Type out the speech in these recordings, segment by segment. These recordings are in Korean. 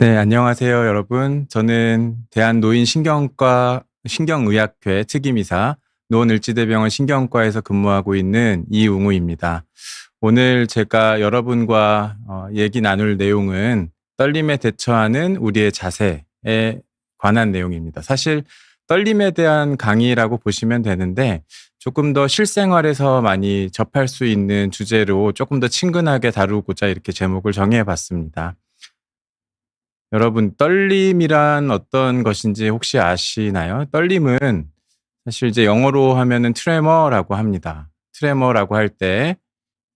네, 안녕하세요, 여러분. 저는 대한노인신경과 신경의학회 특임이사 노원을지대병원 신경과에서 근무하고 있는 이웅우입니다. 오늘 제가 여러분과 얘기 나눌 내용은 떨림에 대처하는 우리의 자세에 관한 내용입니다. 사실 떨림에 대한 강의라고 보시면 되는데 조금 더 실생활에서 많이 접할 수 있는 주제로 조금 더 친근하게 다루고자 이렇게 제목을 정해봤습니다. 여러분, 떨림이란 어떤 것인지 혹시 아시나요? 떨림은 사실 이제 영어로 하면은 트레머라고 합니다. 트레머라고 할 때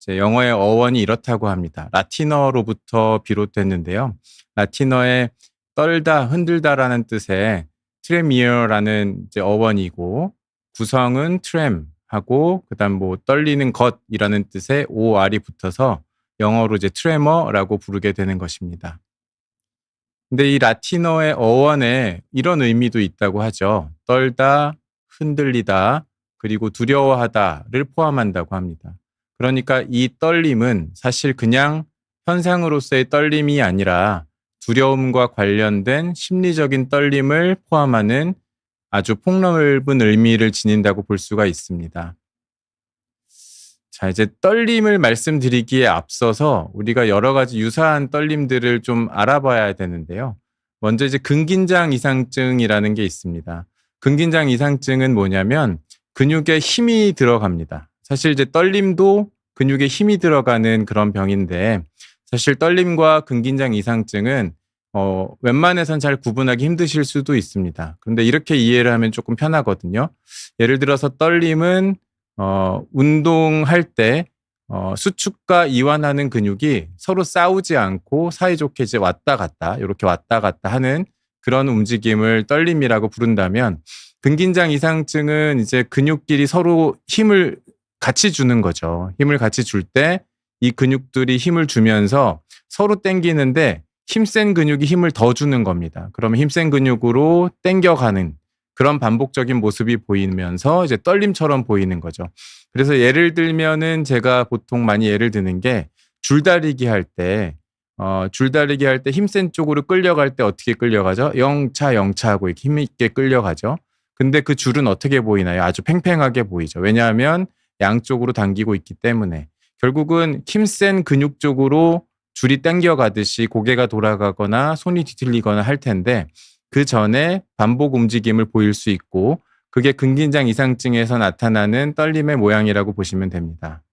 이제 영어의 어원이 이렇다고 합니다. 라틴어로부터 비롯됐는데요. 라틴어의 떨다, 흔들다라는 뜻의 트레미어라는 이제 어원이고 구성은 트램하고 그다음 뭐 떨리는 것이라는 뜻의 OR이 붙어서 영어로 이제 트레머라고 부르게 되는 것입니다. 근데 이 라틴어의 어원에 이런 의미도 있다고 하죠. 떨다, 흔들리다, 그리고 두려워하다를 포함한다고 합니다. 그러니까 이 떨림은 사실 그냥 현상으로서의 떨림이 아니라 두려움과 관련된 심리적인 떨림을 포함하는 아주 폭넓은 의미를 지닌다고 볼 수가 있습니다. 자, 이제 떨림을 말씀드리기에 앞서서 우리가 여러 가지 유사한 떨림들을 좀 알아봐야 되는데요. 먼저 이제 근긴장 이상증이라는 게 있습니다. 근긴장 이상증은 뭐냐면 근육에 힘이 들어갑니다. 사실 이제 떨림도 근육에 힘이 들어가는 그런 병인데 사실 떨림과 근긴장 이상증은 웬만해선 잘 구분하기 힘드실 수도 있습니다. 그런데 이렇게 이해를 하면 조금 편하거든요. 예를 들어서 떨림은 운동할 때 수축과 이완하는 근육이 서로 싸우지 않고 사이좋게 이제 왔다 갔다 이렇게 왔다 갔다 하는 그런 움직임을 떨림이라고 부른다면 근긴장 이상증은 이제 근육끼리 서로 힘을 같이 주는 거죠. 힘을 같이 줄 때 이 근육들이 힘을 주면서 서로 당기는데 힘센 근육이 힘을 더 주는 겁니다. 그러면 힘센 근육으로 당겨가는 그런 반복적인 모습이 보이면서 이제 떨림처럼 보이는 거죠. 그래서 예를 들면은 제가 보통 많이 예를 드는 게 줄다리기 할 때, 줄다리기 할 때 힘센 쪽으로 끌려갈 때 어떻게 끌려가죠? 영차, 영차 하고 이렇게 힘있게 끌려가죠. 근데 그 줄은 어떻게 보이나요? 아주 팽팽하게 보이죠. 왜냐하면 양쪽으로 당기고 있기 때문에. 결국은 힘센 근육 쪽으로 줄이 당겨가듯이 고개가 돌아가거나 손이 뒤틀리거나 할 텐데 그 전에 반복 움직임을 보일 수 있고 그게 근긴장 이상증에서 나타나는 떨림의 모양이라고 보시면 됩니다.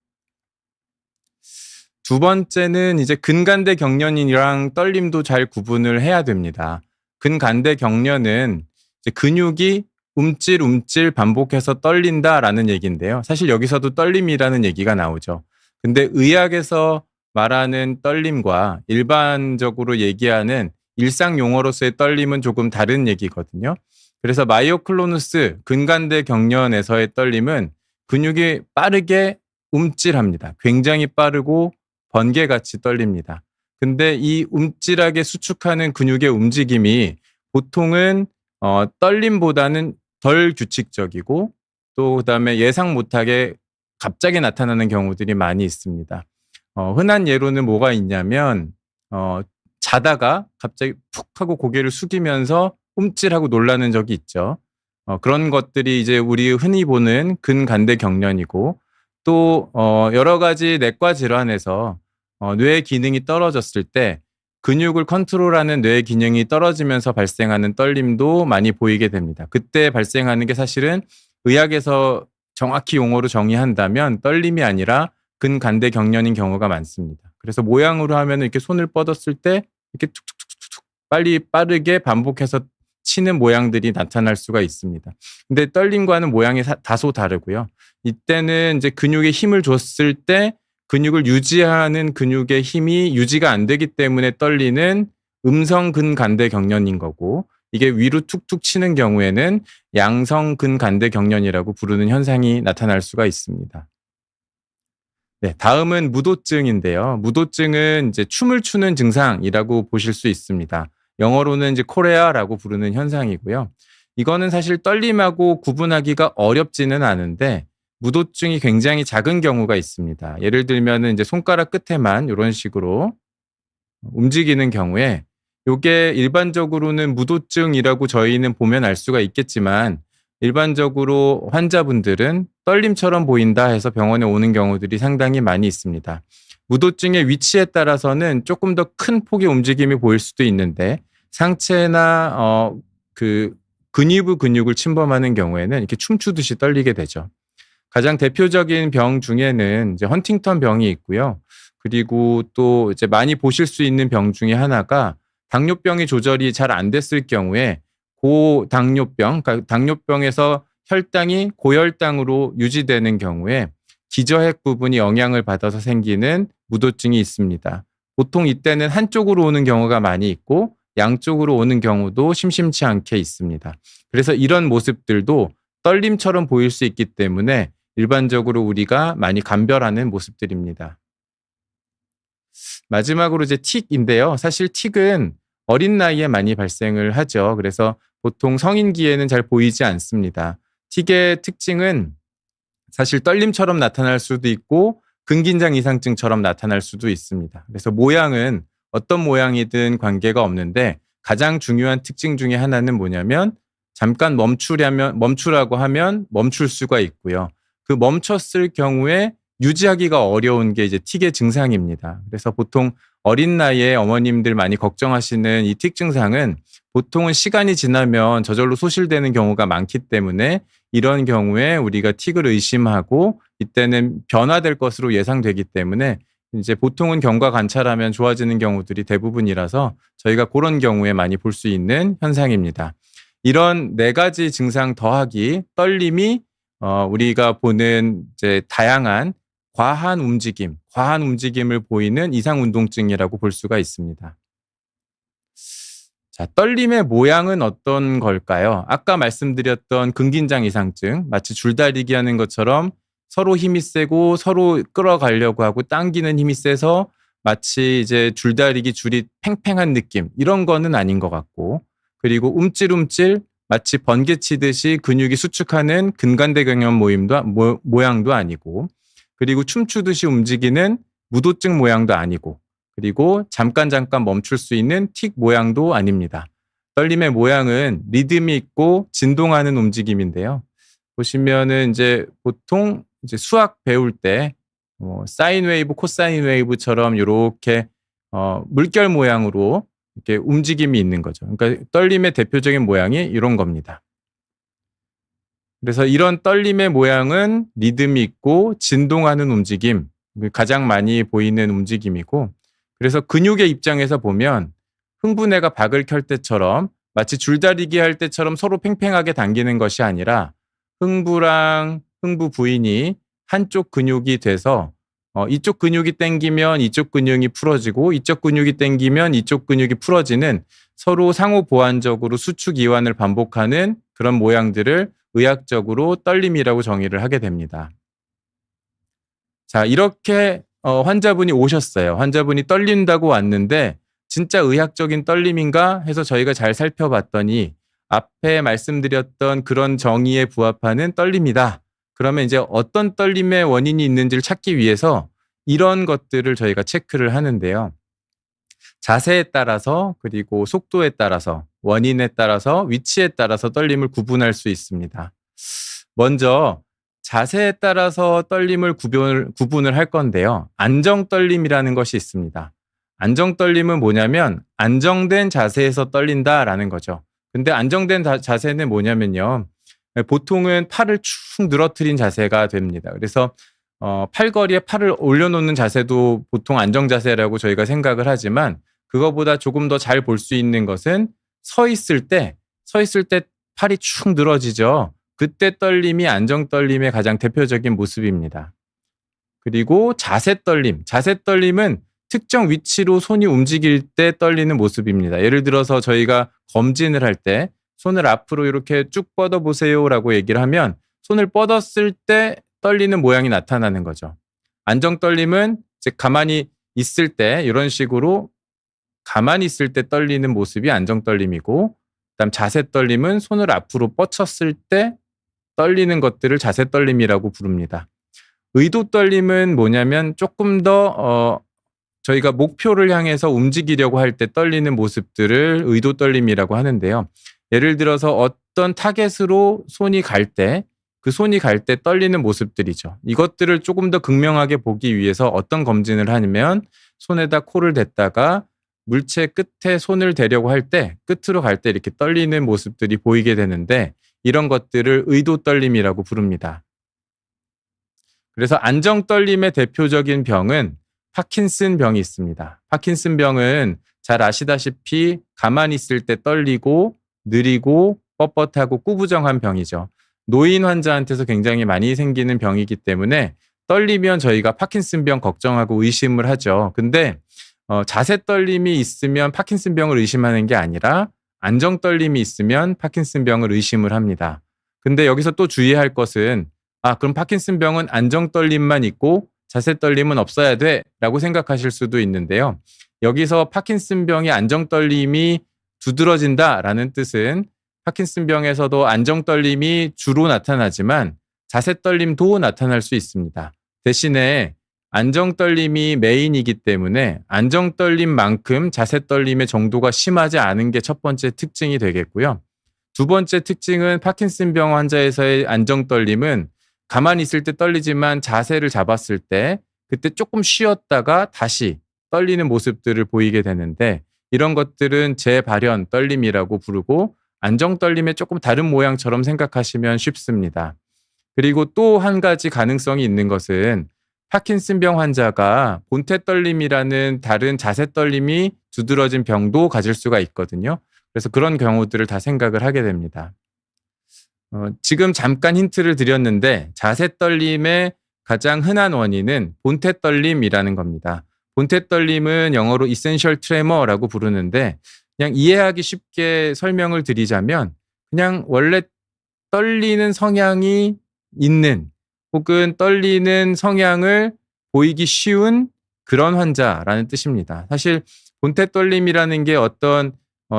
두 번째는 이제 근간대 경련이랑 떨림도 잘 구분을 해야 됩니다. 근간대 경련은 이제 근육이 움찔움찔 반복해서 떨린다라는 얘기인데요. 사실 여기서도 떨림이라는 얘기가 나오죠. 근데 의학에서 말하는 떨림과 일반적으로 얘기하는 일상 용어로서의 떨림은 조금 다른 얘기거든요. 그래서 마이오클로누스 근간대 경련에서의 떨림은 근육이 빠르게 움찔합니다. 굉장히 빠르고 번개같이 떨립니다. 근데 이 움찔하게 수축하는 근육의 움직임이 보통은 떨림보다는 덜 규칙적이고 또 그다음에 예상 못하게 갑자기 나타나는 경우들이 많이 있습니다. 흔한 예로는 뭐가 있냐면 자다가 갑자기 푹 하고 고개를 숙이면서 움찔하고 놀라는 적이 있죠. 그런 것들이 이제 우리 흔히 보는 근간대 경련이고 또 여러 가지 내과 질환에서 뇌의 기능이 떨어졌을 때 근육을 컨트롤하는 뇌의 기능이 떨어지면서 발생하는 떨림도 많이 보이게 됩니다. 그때 발생하는 게 사실은 의학에서 정확히 용어로 정의한다면 떨림이 아니라 근간대 경련인 경우가 많습니다. 그래서 모양으로 하면 이렇게 손을 뻗었을 때 이렇게 툭툭툭툭 빨리 빠르게 반복해서 치는 모양들이 나타날 수가 있습니다. 근데 떨림과는 모양이 다소 다르고요. 이때는 이제 근육에 힘을 줬을 때 근육을 유지하는 근육의 힘이 유지가 안 되기 때문에 떨리는 음성 근간대 경련인 거고 이게 위로 툭툭 치는 경우에는 양성 근간대 경련이라고 부르는 현상이 나타날 수가 있습니다. 네, 다음은 무도증인데요. 무도증은 이제 춤을 추는 증상이라고 보실 수 있습니다. 영어로는 이제 코레아라고 부르는 현상이고요. 이거는 사실 떨림하고 구분하기가 어렵지는 않은데 무도증이 굉장히 작은 경우가 있습니다. 예를 들면은 이제 손가락 끝에만 이런 식으로 움직이는 경우에 요게 일반적으로는 무도증이라고 저희는 보면 알 수가 있겠지만 일반적으로 환자분들은 떨림처럼 보인다 해서 병원에 오는 경우들이 상당히 많이 있습니다. 무도증의 위치에 따라서는 조금 더 큰 폭의 움직임이 보일 수도 있는데 상체나 그 근위부 근육을 침범하는 경우에는 이렇게 춤추듯이 떨리게 되죠. 가장 대표적인 병 중에는 이제 헌팅턴 병이 있고요. 그리고 또 이제 많이 보실 수 있는 병 중에 하나가 당뇨병이 조절이 잘 안 됐을 경우에 고당뇨병, 그러니까 당뇨병에서 혈당이 고혈당으로 유지되는 경우에 기저핵 부분이 영향을 받아서 생기는 무도증이 있습니다. 보통 이때는 한쪽으로 오는 경우가 많이 있고 양쪽으로 오는 경우도 심심치 않게 있습니다. 그래서 이런 모습들도 떨림처럼 보일 수 있기 때문에 일반적으로 우리가 많이 감별하는 모습들입니다. 마지막으로 이제 틱인데요. 사실 틱은 어린 나이에 많이 발생을 하죠. 그래서 보통 성인기에는 잘 보이지 않습니다. 틱의 특징은 사실 떨림처럼 나타날 수도 있고 근긴장 이상증처럼 나타날 수도 있습니다. 그래서 모양은 어떤 모양이든 관계가 없는데 가장 중요한 특징 중에 하나는 뭐냐면 잠깐 멈추라고 하면 멈출 수가 있고요. 그 멈췄을 경우에 유지하기가 어려운 게 이제 틱의 증상입니다. 그래서 보통 어린 나이에 어머님들 많이 걱정하시는 이 틱 증상은 보통은 시간이 지나면 저절로 소실되는 경우가 많기 때문에 이런 경우에 우리가 틱을 의심하고 이때는 변화될 것으로 예상되기 때문에 이제 보통은 경과 관찰하면 좋아지는 경우들이 대부분이라서 저희가 그런 경우에 많이 볼 수 있는 현상입니다. 이런 네 가지 증상 더하기 떨림이 우리가 보는 이제 다양한 과한 움직임을 보이는 이상운동증이라고 볼 수가 있습니다. 자, 떨림의 모양은 어떤 걸까요? 아까 말씀드렸던 근긴장 이상증, 마치 줄다리기 하는 것처럼 서로 힘이 세고 서로 끌어가려고 하고 당기는 힘이 세서 마치 이제 줄다리기 줄이 팽팽한 느낌, 이런 거는 아닌 것 같고, 그리고 움찔움찔 마치 번개 치듯이 근육이 수축하는 근간대경련 모양도 아니고, 그리고 춤추듯이 움직이는 무도증 모양도 아니고, 그리고 잠깐 멈출 수 있는 틱 모양도 아닙니다. 떨림의 모양은 리듬이 있고 진동하는 움직임인데요. 보시면은 이제 보통 이제 수학 배울 때 사인 웨이브, 코사인 웨이브처럼 이렇게 물결 모양으로 이렇게 움직임이 있는 거죠. 그러니까 떨림의 대표적인 모양이 이런 겁니다. 그래서 이런 떨림의 모양은 리듬이 있고 진동하는 움직임, 가장 많이 보이는 움직임이고, 그래서 근육의 입장에서 보면 흥분해가 박을 켤 때처럼 마치 줄다리기 할 때처럼 서로 팽팽하게 당기는 것이 아니라 흥부랑 흥부 부인이 한쪽 근육이 돼서 이쪽 근육이 당기면 이쪽 근육이 풀어지고 이쪽 근육이 당기면 이쪽 근육이 풀어지는 서로 상호 보완적으로 수축 이완을 반복하는 그런 모양들을 의학적으로 떨림이라고 정의를 하게 됩니다. 자, 이렇게 환자분이 오셨어요. 환자분이 떨린다고 왔는데 진짜 의학적인 떨림인가 해서 저희가 잘 살펴봤더니 앞에 말씀드렸던 그런 정의에 부합하는 떨림이다. 그러면 이제 어떤 떨림의 원인이 있는지를 찾기 위해서 이런 것들을 저희가 체크를 하는데요. 자세에 따라서 그리고 속도에 따라서 원인에 따라서 위치에 따라서 떨림을 구분할 수 있습니다. 먼저 자세에 따라서 떨림을 구분을 할 건데요. 안정떨림이라는 것이 있습니다. 안정떨림은 뭐냐면 안정된 자세에서 떨린다라는 거죠. 근데 안정된 자세는 뭐냐면요. 보통은 팔을 축 늘어뜨린 자세가 됩니다. 그래서 팔걸이에 팔을 올려놓는 자세도 보통 안정자세라고 저희가 생각을 하지만 그거보다 조금 더 잘 볼 수 있는 것은 서 있을 때 팔이 축 늘어지죠. 그때 떨림이 안정떨림의 가장 대표적인 모습입니다. 그리고 자세떨림은 특정 위치로 손이 움직일 때 떨리는 모습입니다. 예를 들어서 저희가 검진을 할 때 손을 앞으로 이렇게 쭉 뻗어보세요라고 얘기를 하면 손을 뻗었을 때 떨리는 모양이 나타나는 거죠. 안정떨림은 즉 가만히 있을 때 이런 식으로 가만히 있을 때 떨리는 모습이 안정떨림이고, 그다음 자세떨림은 손을 앞으로 뻗쳤을 때 떨리는 것들을 자세떨림이라고 부릅니다. 의도떨림은 뭐냐면 조금 더 저희가 목표를 향해서 움직이려고 할 때 떨리는 모습들을 의도 떨림이라고 하는데요. 예를 들어서 어떤 타겟으로 손이 갈 때, 그 손이 갈 때 떨리는 모습들이죠. 이것들을 조금 더 극명하게 보기 위해서 어떤 검진을 하냐면 손에다 코를 댔다가 물체 끝에 손을 대려고 할 때, 끝으로 갈 때 이렇게 떨리는 모습들이 보이게 되는데 이런 것들을 의도 떨림이라고 부릅니다. 그래서 안정 떨림의 대표적인 병은 파킨슨 병이 있습니다. 파킨슨 병은 잘 아시다시피 가만히 있을 때 떨리고 느리고 뻣뻣하고 꾸부정한 병이죠. 노인 환자한테서 굉장히 많이 생기는 병이기 때문에 떨리면 저희가 파킨슨 병 걱정하고 의심을 하죠. 근데 자세 떨림이 있으면 파킨슨 병을 의심하는 게 아니라 안정 떨림이 있으면 파킨슨 병을 의심을 합니다. 근데 여기서 또 주의할 것은 그럼 파킨슨 병은 안정 떨림만 있고 자세 떨림은 없어야 돼 라고 생각하실 수도 있는데요. 여기서 파킨슨 병의 안정 떨림이 두드러진다라는 뜻은 파킨슨 병에서도 안정 떨림이 주로 나타나지만 자세 떨림도 나타날 수 있습니다. 대신에 안정 떨림이 메인이기 때문에 안정 떨림만큼 자세 떨림의 정도가 심하지 않은 게 첫 번째 특징이 되겠고요. 두 번째 특징은 파킨슨 병 환자에서의 안정 떨림은 가만히 있을 때 떨리지만 자세를 잡았을 때 그때 조금 쉬었다가 다시 떨리는 모습들을 보이게 되는데 이런 것들은 재발현 떨림이라고 부르고 안정 떨림의 조금 다른 모양처럼 생각하시면 쉽습니다. 그리고 또 한 가지 가능성이 있는 것은 파킨슨병 환자가 본태 떨림이라는 다른 자세 떨림이 두드러진 병도 가질 수가 있거든요. 그래서 그런 경우들을 다 생각을 하게 됩니다. 지금 잠깐 힌트를 드렸는데 자세 떨림의 가장 흔한 원인은 본태 떨림이라는 겁니다. 본태 떨림은 영어로 essential tremor라고 부르는데 그냥 이해하기 쉽게 설명을 드리자면 그냥 원래 떨리는 성향이 있는 혹은 떨리는 성향을 보이기 쉬운 그런 환자라는 뜻입니다. 사실 본태 떨림이라는 게 어떤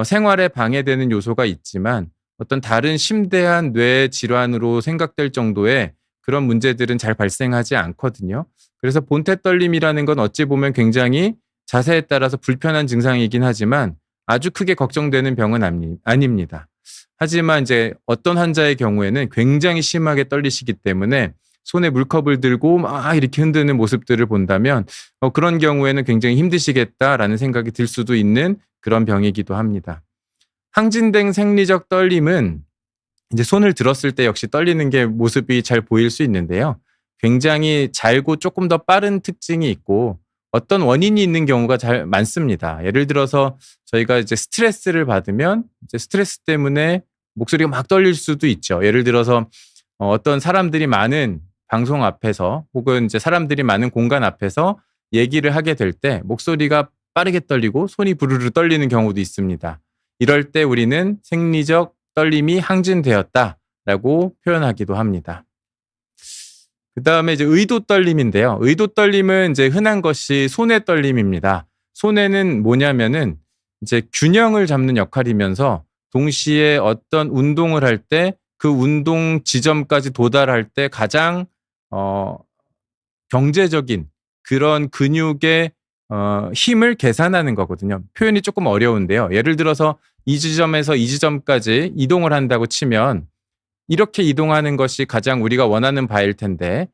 생활에 방해되는 요소가 있지만 어떤 다른 심대한 뇌 질환으로 생각될 정도의 그런 문제들은 잘 발생하지 않거든요. 그래서 본태 떨림이라는 건 어찌 보면 굉장히 자세에 따라서 불편한 증상이긴 하지만 아주 크게 걱정되는 병은 아닙니다. 하지만 이제 어떤 환자의 경우에는 굉장히 심하게 떨리시기 때문에 손에 물컵을 들고 막 이렇게 흔드는 모습들을 본다면 그런 경우에는 굉장히 힘드시겠다라는 생각이 들 수도 있는 그런 병이기도 합니다. 항진된 생리적 떨림은 이제 손을 들었을 때 역시 떨리는 게 모습이 잘 보일 수 있는데요. 굉장히 잘고 조금 더 빠른 특징이 있고 어떤 원인이 있는 경우가 잘 많습니다. 예를 들어서 저희가 이제 스트레스를 받으면 이제 스트레스 때문에 목소리가 막 떨릴 수도 있죠. 예를 들어서 어떤 사람들이 많은 방송 앞에서 혹은 이제 사람들이 많은 공간 앞에서 얘기를 하게 될 때 목소리가 빠르게 떨리고 손이 부르르 떨리는 경우도 있습니다. 이럴 때 우리는 생리적 떨림이 항진되었다라고 표현하기도 합니다. 그 다음에 이제 의도 떨림인데요. 의도 떨림은 이제 흔한 것이 손의 떨림입니다. 손에는 뭐냐면은 이제 균형을 잡는 역할이면서 동시에 어떤 운동을 할 때 그 운동 지점까지 도달할 때 가장 경제적인 그런 근육의 힘을 계산하는 거거든요. 표현이 조금 어려운데요. 예를 들어서 이 지점에서 이 지점까지 이동을 한다고 치면 이렇게 이동하는 것이 가장 우리가 원하는 바일 텐데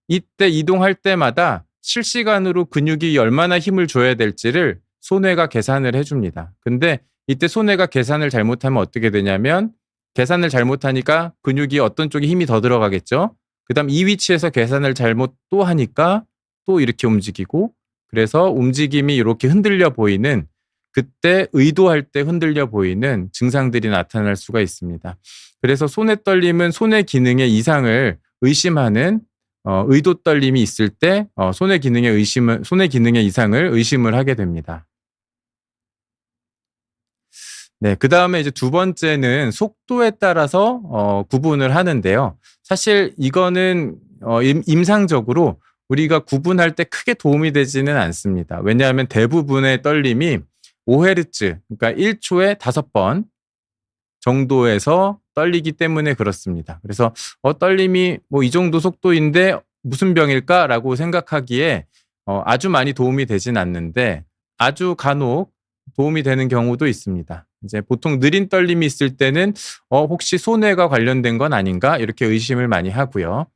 이때 이동할 때마다 실시간으로 근육이 얼마나 힘을 줘야 될지를 손해가 계산을 해줍니다. 근데 이때 손해가 계산을 잘못하면 어떻게 되냐면 계산을 잘못하니까 근육이 어떤 쪽에 힘이 더 들어가겠죠. 그다음 이 위치에서 계산을 잘못 또 하니까 또 이렇게 움직이고 그래서 움직임이 이렇게 흔들려 보이는 그때 의도할 때 흔들려 보이는 증상들이 나타날 수가 있습니다. 그래서 손의 떨림은 손의 기능의 이상을 의심하는 의도 떨림이 있을 때 손의 기능의 이상을 의심을 하게 됩니다. 네, 그 다음에 이제 두 번째는 속도에 따라서 구분을 하는데요. 사실 이거는 임상적으로 우리가 구분할 때 크게 도움이 되지는 않습니다. 왜냐하면 대부분의 떨림이 5Hz, 그러니까 1초에 5번 정도에서 떨리기 때문에 그렇습니다. 그래서 떨림이 뭐 이 정도 속도인데 무슨 병일까라고 생각하기에 아주 많이 도움이 되진 않는데 아주 간혹 도움이 되는 경우도 있습니다. 이제 보통 느린 떨림이 있을 때는 혹시 손해가 관련된 건 아닌가 이렇게 의심을 많이 하고요.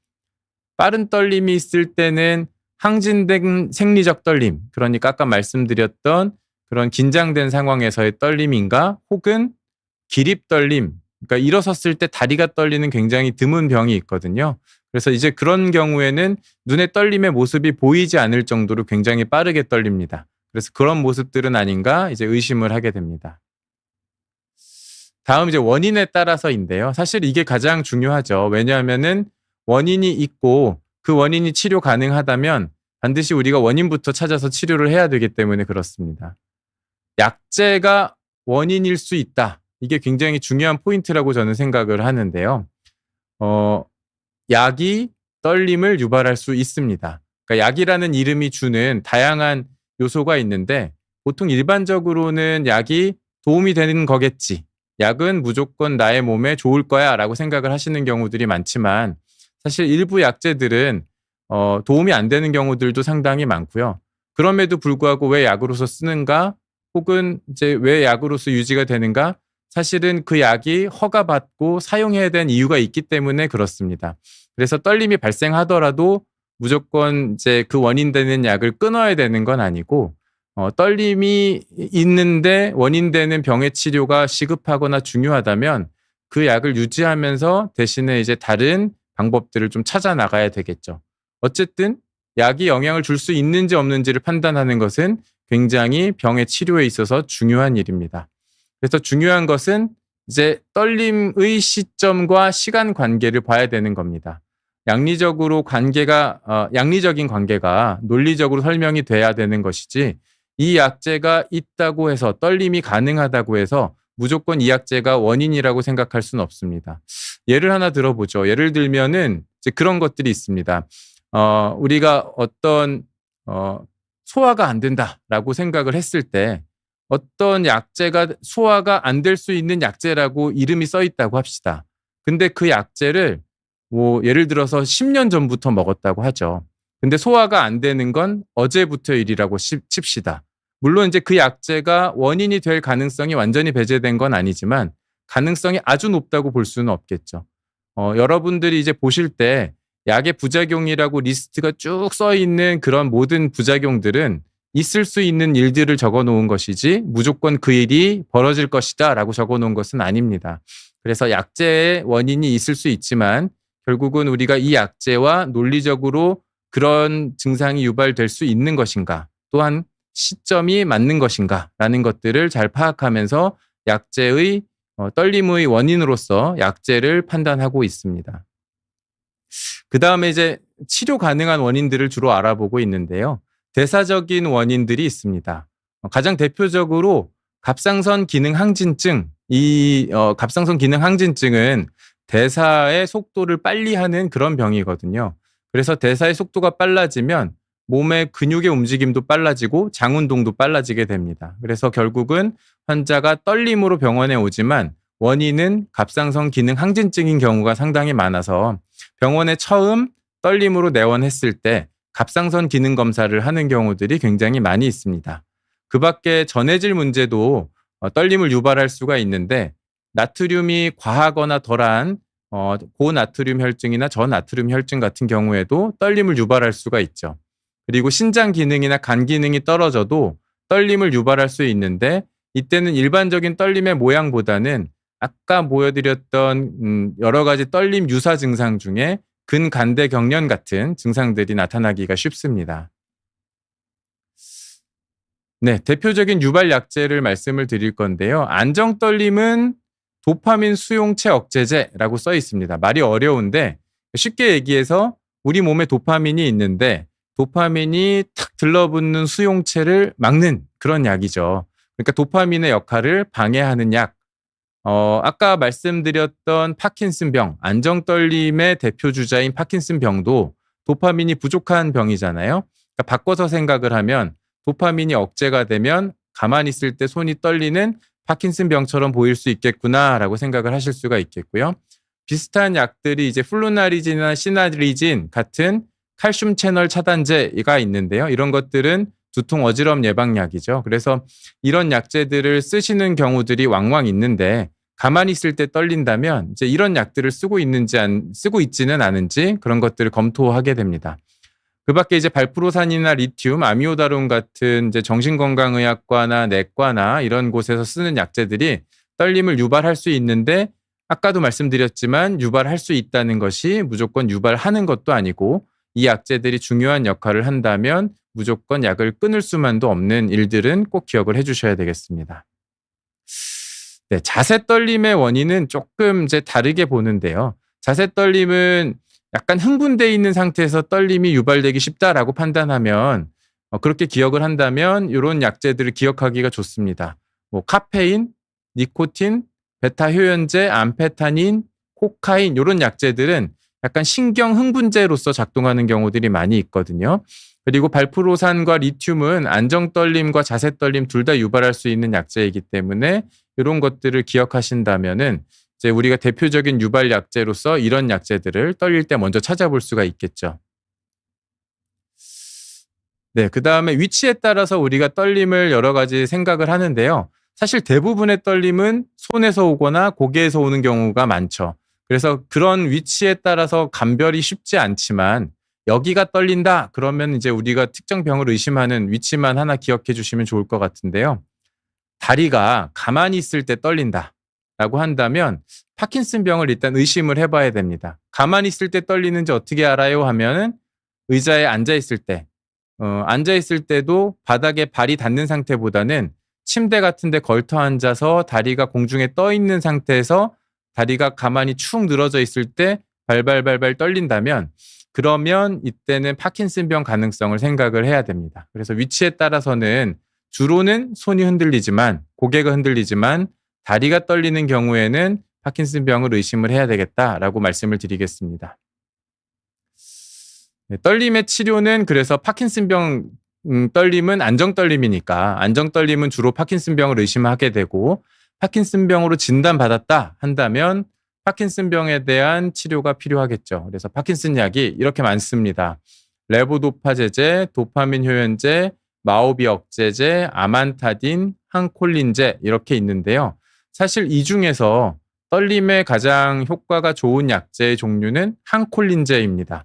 빠른 떨림이 있을 때는 항진된 생리적 떨림, 그러니까 아까 말씀드렸던 그런 긴장된 상황에서의 떨림인가 혹은 기립 떨림, 그러니까 일어섰을 때 다리가 떨리는 굉장히 드문 병이 있거든요. 그래서 이제 그런 경우에는 눈에 떨림의 모습이 보이지 않을 정도로 굉장히 빠르게 떨립니다. 그래서 그런 모습들은 아닌가 이제 의심을 하게 됩니다. 다음 이제 원인에 따라서인데요. 사실 이게 가장 중요하죠. 왜냐하면은 원인이 있고 그 원인이 치료 가능하다면 반드시 우리가 원인부터 찾아서 치료를 해야 되기 때문에 그렇습니다. 약제가 원인일 수 있다. 이게 굉장히 중요한 포인트라고 저는 생각을 하는데요. 약이 떨림을 유발할 수 있습니다. 그러니까 약이라는 이름이 주는 다양한 요소가 있는데 보통 일반적으로는 약이 도움이 되는 거겠지. 약은 무조건 나의 몸에 좋을 거야 라고 생각을 하시는 경우들이 많지만 사실 일부 약제들은 도움이 안 되는 경우들도 상당히 많고요. 그럼에도 불구하고 왜 약으로서 쓰는가 혹은 이제 왜 약으로서 유지가 되는가 사실은 그 약이 허가받고 사용해야 되는 이유가 있기 때문에 그렇습니다. 그래서 떨림이 발생하더라도 무조건 이제 그 원인 되는 약을 끊어야 되는 건 아니고 떨림이 있는데 원인 되는 병의 치료가 시급하거나 중요하다면 그 약을 유지하면서 대신에 이제 다른 방법들을 좀 찾아 나가야 되겠죠. 어쨌든 약이 영향을 줄 수 있는지 없는지를 판단하는 것은 굉장히 병의 치료에 있어서 중요한 일입니다. 그래서 중요한 것은 이제 떨림의 시점과 시간 관계를 봐야 되는 겁니다. 양리적인 관계가 논리적으로 설명이 돼야 되는 것이지 이 약제가 있다고 해서 떨림이 가능하다고 해서 무조건 이 약제가 원인이라고 생각할 수는 없습니다. 예를 하나 들어보죠. 예를 들면은 이제 그런 것들이 있습니다. 우리가 어떤 소화가 안 된다라고 생각을 했을 때 어떤 약제가 소화가 안 될 수 있는 약제라고 이름이 써 있다고 합시다. 근데 그 약제를 뭐 예를 들어서 10년 전부터 먹었다고 하죠. 근데 소화가 안 되는 건 어제부터 일이라고 칩시다. 물론 이제 그 약제가 원인이 될 가능성이 완전히 배제된 건 아니지만 가능성이 아주 높다고 볼 수는 없겠죠. 여러분들이 이제 보실 때 약의 부작용이라고 리스트가 쭉 써 있는 그런 모든 부작용들은 있을 수 있는 일들을 적어 놓은 것이지 무조건 그 일이 벌어질 것이다 라고 적어 놓은 것은 아닙니다. 그래서 약제의 원인이 있을 수 있지만 결국은 우리가 이 약제와 논리적으로 그런 증상이 유발될 수 있는 것인가 또한 시점이 맞는 것인가 라는 것들을 잘 파악하면서 약제의 떨림의 원인으로서 약제를 판단하고 있습니다. 그 다음에 이제 치료 가능한 원인들을 주로 알아보고 있는데요. 대사적인 원인들이 있습니다. 가장 대표적으로 갑상선 기능 항진증, 갑상선 기능 항진증은 대사의 속도를 빨리 하는 그런 병이거든요. 그래서 대사의 속도가 빨라지면 몸의 근육의 움직임도 빨라지고 장 운동도 빨라지게 됩니다. 그래서 결국은 환자가 떨림으로 병원에 오지만 원인은 갑상선 기능 항진증인 경우가 상당히 많아서 병원에 처음 떨림으로 내원했을 때 갑상선 기능 검사를 하는 경우들이 굉장히 많이 있습니다. 그 밖에 전해질 문제도 떨림을 유발할 수가 있는데 나트륨이 과하거나 덜한 고나트륨 혈증이나 저나트륨 혈증 같은 경우에도 떨림을 유발할 수가 있죠. 그리고 신장 기능이나 간 기능이 떨어져도 떨림을 유발할 수 있는데 이때는 일반적인 떨림의 모양보다는 아까 보여드렸던 여러 가지 떨림 유사 증상 중에 근간대 경련 같은 증상들이 나타나기가 쉽습니다. 네, 대표적인 유발 약제를 말씀을 드릴 건데요. 안정떨림은 도파민 수용체 억제제라고 써 있습니다. 말이 어려운데 쉽게 얘기해서 우리 몸에 도파민이 있는데 도파민이 탁 들러붙는 수용체를 막는 그런 약이죠. 그러니까 도파민의 역할을 방해하는 약. 아까 말씀드렸던 파킨슨병, 안정떨림의 대표 주자인 파킨슨병도 도파민이 부족한 병이잖아요. 그러니까 바꿔서 생각을 하면 도파민이 억제가 되면 가만히 있을 때 손이 떨리는 파킨슨병처럼 보일 수 있겠구나라고 생각을 하실 수가 있겠고요. 비슷한 약들이 이제 플루나리진이나 시나리진 같은 칼슘 채널 차단제가 있는데요. 이런 것들은 두통 어지러움 예방약이죠. 그래서 이런 약제들을 쓰시는 경우들이 왕왕 있는데 가만히 있을 때 떨린다면 이제 이런 약들을 쓰고 있지는 않은지 그런 것들을 검토하게 됩니다. 그 밖에 이제 발프로산이나 리튬, 아미오다론 같은 이제 정신건강의학과나 내과나 이런 곳에서 쓰는 약제들이 떨림을 유발할 수 있는데 아까도 말씀드렸지만 유발할 수 있다는 것이 무조건 유발하는 것도 아니고 이 약제들이 중요한 역할을 한다면 무조건 약을 끊을 수만도 없는 일들은 꼭 기억을 해주셔야 되겠습니다. 네, 자세 떨림의 원인은 조금 이제 다르게 보는데요. 자세 떨림은 약간 흥분돼 있는 상태에서 떨림이 유발되기 쉽다라고 판단하면 그렇게 기억을 한다면 이런 약제들을 기억하기가 좋습니다. 뭐 카페인, 니코틴, 베타 효연제, 암페타닌, 코카인 이런 약제들은 약간 신경 흥분제로서 작동하는 경우들이 많이 있거든요. 그리고 발프로산과 리튬은 안정 떨림과 자세 떨림 둘 다 유발할 수 있는 약제이기 때문에 이런 것들을 기억하신다면은 이제 우리가 대표적인 유발 약제로서 이런 약제들을 떨릴 때 먼저 찾아볼 수가 있겠죠. 네, 그 다음에 위치에 따라서 우리가 떨림을 여러 가지 생각을 하는데요. 사실 대부분의 떨림은 손에서 오거나 고개에서 오는 경우가 많죠. 그래서 그런 위치에 따라서 감별이 쉽지 않지만 여기가 떨린다 그러면 이제 우리가 특정 병을 의심하는 위치만 하나 기억해 주시면 좋을 것 같은데요. 다리가 가만히 있을 때 떨린다 라고 한다면 파킨슨병을 일단 의심을 해봐야 됩니다. 가만히 있을 때 떨리는지 어떻게 알아요 하면은 의자에 앉아 있을 때 앉아 있을 때도 바닥에 발이 닿는 상태보다는 침대 같은 데 걸터 앉아서 다리가 공중에 떠 있는 상태에서 다리가 가만히 축 늘어져 있을 때 발발발발 떨린다면 그러면 이때는 파킨슨병 가능성을 생각을 해야 됩니다. 그래서 위치에 따라서는 주로는 손이 흔들리지만 고개가 흔들리지만 다리가 떨리는 경우에는 파킨슨병을 의심을 해야 되겠다라고 말씀을 드리겠습니다. 네, 떨림의 치료는 그래서 파킨슨병 떨림은 안정떨림이니까 안정떨림은 주로 파킨슨병을 의심하게 되고 파킨슨병으로 진단받았다 한다면 파킨슨병에 대한 치료가 필요하겠죠. 그래서 파킨슨 약이 이렇게 많습니다. 레보도파제제, 도파민 효연제, 마오비 억제제, 아만타딘, 항콜린제 이렇게 있는데요. 사실 이 중에서 떨림에 가장 효과가 좋은 약제의 종류는 항콜린제입니다.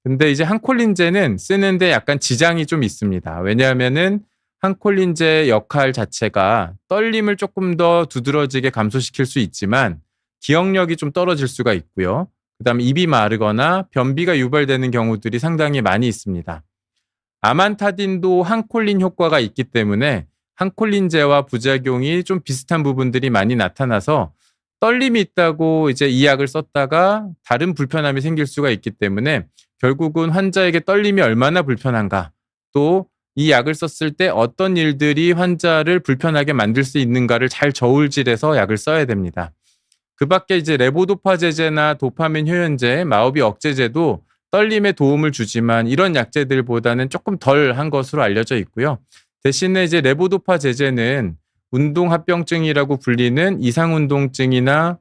근데 이제 항콜린제는 쓰는데 약간 지장이 좀 있습니다. 왜냐하면은 항콜린제 역할 자체가 떨림을 조금 더 두드러지게 감소시킬 수 있지만 기억력이 좀 떨어질 수가 있고요. 그다음에 입이 마르거나 변비가 유발되는 경우들이 상당히 많이 있습니다. 아만타딘도 항콜린 효과가 있기 때문에 항콜린제와 부작용이 좀 비슷한 부분들이 많이 나타나서 떨림이 있다고 이제 이 약을 썼다가 다른 불편함이 생길 수가 있기 때문에 결국은 환자에게 떨림이 얼마나 불편한가 또 이 약을 썼을 때 어떤 일들이 환자를 불편하게 만들 수 있는가를 잘 저울질해서 약을 써야 됩니다. 그 밖에 이제 레보도파제제나 도파민 효연제, 마오비 억제제도 떨림에 도움을 주지만 이런 약제들보다는 조금 덜 한 것으로 알려져 있고요. 대신에 이제 레보도파제제는 운동합병증이라고 불리는 이상운동증이나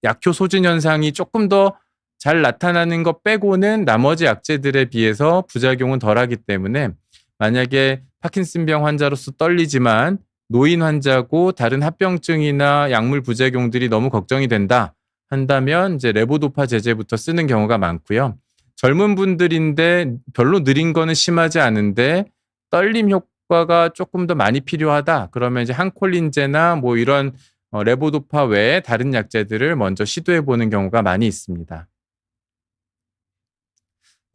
약효 소진 현상이 조금 더 잘 나타나는 것 빼고는 나머지 약제들에 비해서 부작용은 덜하기 때문에 만약에 파킨슨병 환자로서 떨리지만 노인 환자고 다른 합병증이나 약물 부작용들이 너무 걱정이 된다 한다면 이제 레보도파 제제부터 쓰는 경우가 많고요. 젊은 분들인데 별로 느린 거는 심하지 않은데 떨림 효과가 조금 더 많이 필요하다. 그러면 이제 항콜린제나 뭐 이런 레보도파 외에 다른 약제들을 먼저 시도해 보는 경우가 많이 있습니다.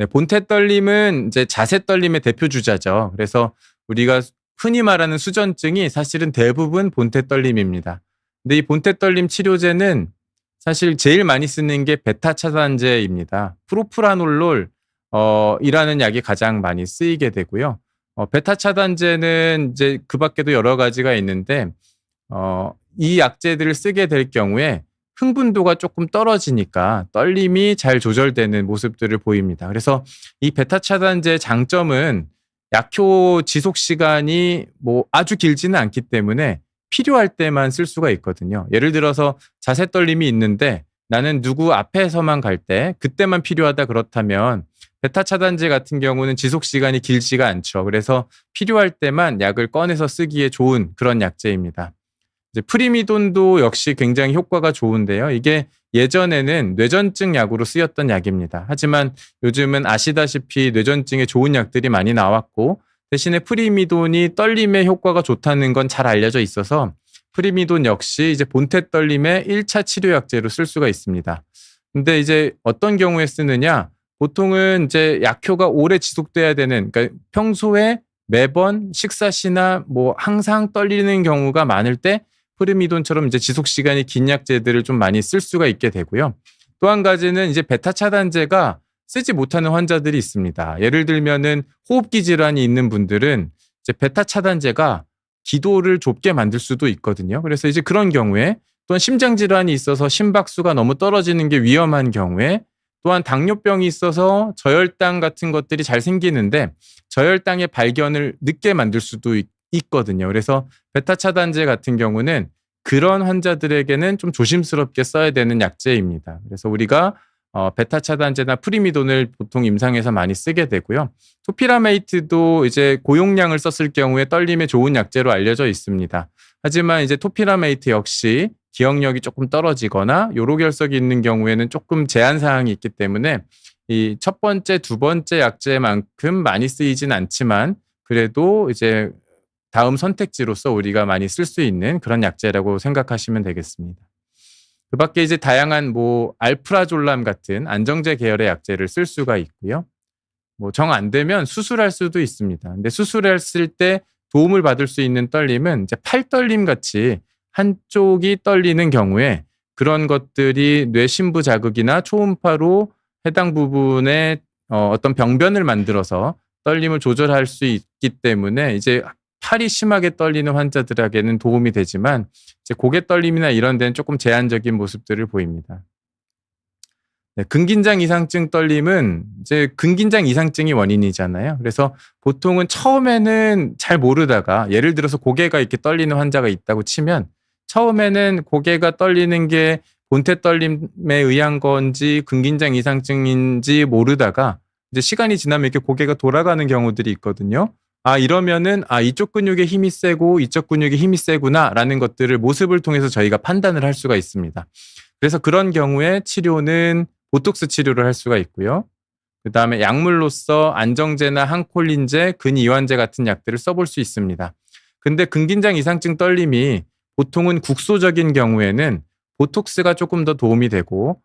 네, 본태 떨림은 이제 자세 떨림의 대표 주자죠. 그래서 우리가 흔히 말하는 수전증이 사실은 대부분 본태 떨림입니다. 근데 이 본태 떨림 치료제는 사실 제일 많이 쓰는 게 베타 차단제입니다. 프로프라놀롤 이라는 약이 가장 많이 쓰이게 되고요. 베타 차단제는 이제 그 밖에도 여러 가지가 있는데 이 약제들을 쓰게 될 경우에 흥분도가 조금 떨어지니까 떨림이 잘 조절되는 모습들을 보입니다. 그래서 이 베타 차단제의 장점은 약효 지속 시간이 뭐 아주 길지는 않기 때문에 필요할 때만 쓸 수가 있거든요. 예를 들어서 자세 떨림이 있는데 나는 누구 앞에서만 갈 때 그때만 필요하다 그렇다면 베타 차단제 같은 경우는 지속 시간이 길지가 않죠. 그래서 필요할 때만 약을 꺼내서 쓰기에 좋은 그런 약제입니다. 이제 프리미돈도 역시 굉장히 효과가 좋은데요. 이게 예전에는 뇌전증 약으로 쓰였던 약입니다. 하지만 요즘은 아시다시피 뇌전증에 좋은 약들이 많이 나왔고 대신에 프리미돈이 떨림에 효과가 좋다는 건 잘 알려져 있어서 프리미돈 역시 이제 본태 떨림의 1차 치료 약제로 쓸 수가 있습니다. 근데 이제 어떤 경우에 쓰느냐? 보통은 이제 약효가 오래 지속돼야 되는, 그러니까 평소에 매번 식사 시나 뭐 항상 떨리는 경우가 많을 때 프리미돈처럼 이제 지속 시간이 긴 약제들을 좀 많이 쓸 수가 있게 되고요. 또 한 가지는 이제 베타 차단제가 쓰지 못하는 환자들이 있습니다. 예를 들면은 호흡기 질환이 있는 분들은 이제 베타 차단제가 기도를 좁게 만들 수도 있거든요. 그래서 이제 그런 경우에 또한 심장 질환이 있어서 심박수가 너무 떨어지는 게 위험한 경우에 또한 당뇨병이 있어서 저혈당 같은 것들이 잘 생기는데 저혈당의 발견을 늦게 만들 수도 있거든요. 그래서 베타 차단제 같은 경우는 그런 환자들에게는 좀 조심스럽게 써야 되는 약제입니다. 그래서 우리가 베타 차단제나 프리미돈을 보통 임상에서 많이 쓰게 되고요. 토피라메이트도 이제 고용량을 썼을 경우에 떨림에 좋은 약제로 알려져 있습니다. 하지만 이제 토피라메이트 역시 기억력이 조금 떨어지거나 요로결석이 있는 경우에는 조금 제한 사항이 있기 때문에 이 첫 번째, 두 번째 약제만큼 많이 쓰이진 않지만 그래도 이제 다음 선택지로서 우리가 많이 쓸 수 있는 그런 약제라고 생각하시면 되겠습니다. 그 밖에 이제 다양한 뭐 알프라졸람 같은 안정제 계열의 약제를 쓸 수가 있고요. 뭐 정 안 되면 수술할 수도 있습니다. 근데 수술했을 때 도움을 받을 수 있는 떨림은 이제 팔떨림 같이 한쪽이 떨리는 경우에 그런 것들이 뇌심부 자극이나 초음파로 해당 부분에 어떤 병변을 만들어서 떨림을 조절할 수 있기 때문에 이제 팔이 심하게 떨리는 환자들에게는 도움이 되지만 이제 고개 떨림이나 이런 데는 조금 제한적인 모습들을 보입니다. 네, 근긴장 이상증 떨림은 이제 근긴장 이상증이 원인이잖아요. 그래서 보통은 처음에는 잘 모르다가 예를 들어서 고개가 이렇게 떨리는 환자가 있다고 치면 처음에는 고개가 떨리는 게 본태 떨림에 의한 건지 근긴장 이상증인지 모르다가 이제 시간이 지나면 이렇게 고개가 돌아가는 경우들이 있거든요. 이러면은 이쪽 근육에 힘이 세고 이쪽 근육에 힘이 세구나라는 것들을 모습을 통해서 저희가 판단을 할 수가 있습니다. 그래서 그런 경우에 치료는 보톡스 치료를 할 수가 있고요. 그다음에 약물로서 안정제나 항콜린제, 근이완제 같은 약들을 써볼 수 있습니다. 근데 근긴장 이상증 떨림이 보통은 국소적인 경우에는 보톡스가 조금 더 도움이 되고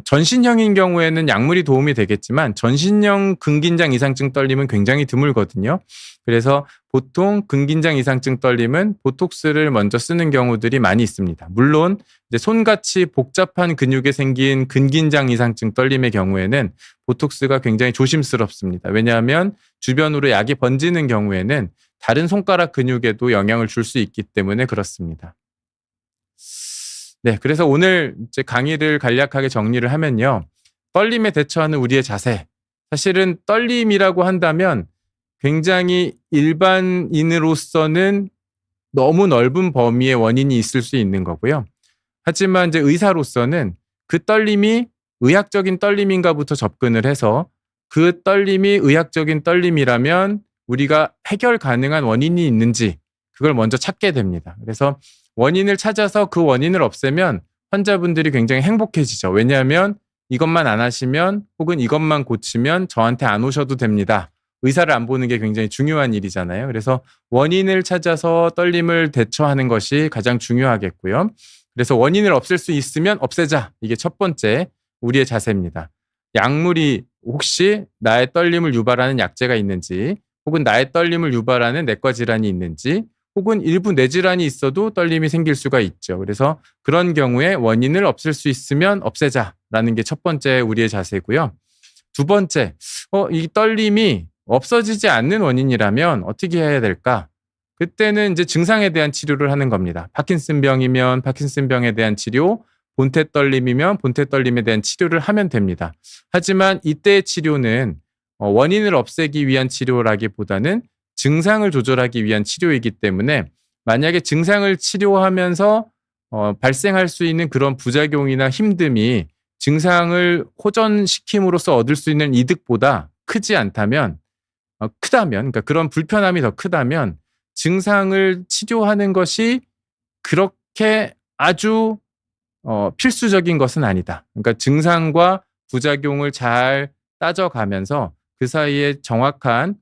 전신형인 경우에는 약물이 도움이 되겠지만 전신형 근긴장 이상증 떨림은 굉장히 드물거든요. 그래서 보통 근긴장 이상증 떨림은 보톡스를 먼저 쓰는 경우들이 많이 있습니다. 물론 이제 손같이 복잡한 근육에 생긴 근긴장 이상증 떨림의 경우에는 보톡스가 굉장히 조심스럽습니다. 왜냐하면 주변으로 약이 번지는 경우에는 다른 손가락 근육에도 영향을 줄 수 있기 때문에 그렇습니다. 네, 그래서 오늘 이제 강의를 간략하게 정리를 하면요. 떨림에 대처하는 우리의 자세. 사실은 떨림이라고 한다면 굉장히 일반인으로서는 너무 넓은 범위의 원인이 있을 수 있는 거고요. 하지만 이제 의사로서는 그 떨림이 의학적인 떨림인가부터 접근을 해서 그 떨림이 의학적인 떨림이라면 우리가 해결 가능한 원인이 있는지 그걸 먼저 찾게 됩니다. 그래서 원인을 찾아서 그 원인을 없애면 환자분들이 굉장히 행복해지죠. 왜냐하면 이것만 안 하시면 혹은 이것만 고치면 저한테 안 오셔도 됩니다. 의사를 안 보는 게 굉장히 중요한 일이잖아요. 그래서 원인을 찾아서 떨림을 대처하는 것이 가장 중요하겠고요. 그래서 원인을 없앨 수 있으면 없애자. 이게 첫 번째 우리의 자세입니다. 약물이 혹시 나의 떨림을 유발하는 약제가 있는지 혹은 나의 떨림을 유발하는 내과 질환이 있는지 혹은 일부 뇌질환이 있어도 떨림이 생길 수가 있죠. 그래서 그런 경우에 원인을 없앨 수 있으면 없애자라는 게 첫 번째 우리의 자세고요. 두 번째, 이 떨림이 없어지지 않는 원인이라면 어떻게 해야 될까? 그때는 이제 증상에 대한 치료를 하는 겁니다. 파킨슨병이면 파킨슨병에 대한 치료, 본태 떨림이면 본태 떨림에 대한 치료를 하면 됩니다. 하지만 이때의 치료는 원인을 없애기 위한 치료라기보다는 증상을 조절하기 위한 치료이기 때문에 만약에 증상을 치료하면서 발생할 수 있는 그런 부작용이나 힘듦이 증상을 호전시킴으로써 얻을 수 있는 이득보다 크지 않다면, 그러니까 그런 불편함이 더 크다면 증상을 치료하는 것이 그렇게 아주 필수적인 것은 아니다. 그러니까 증상과 부작용을 잘 따져가면서 그 사이에 정확한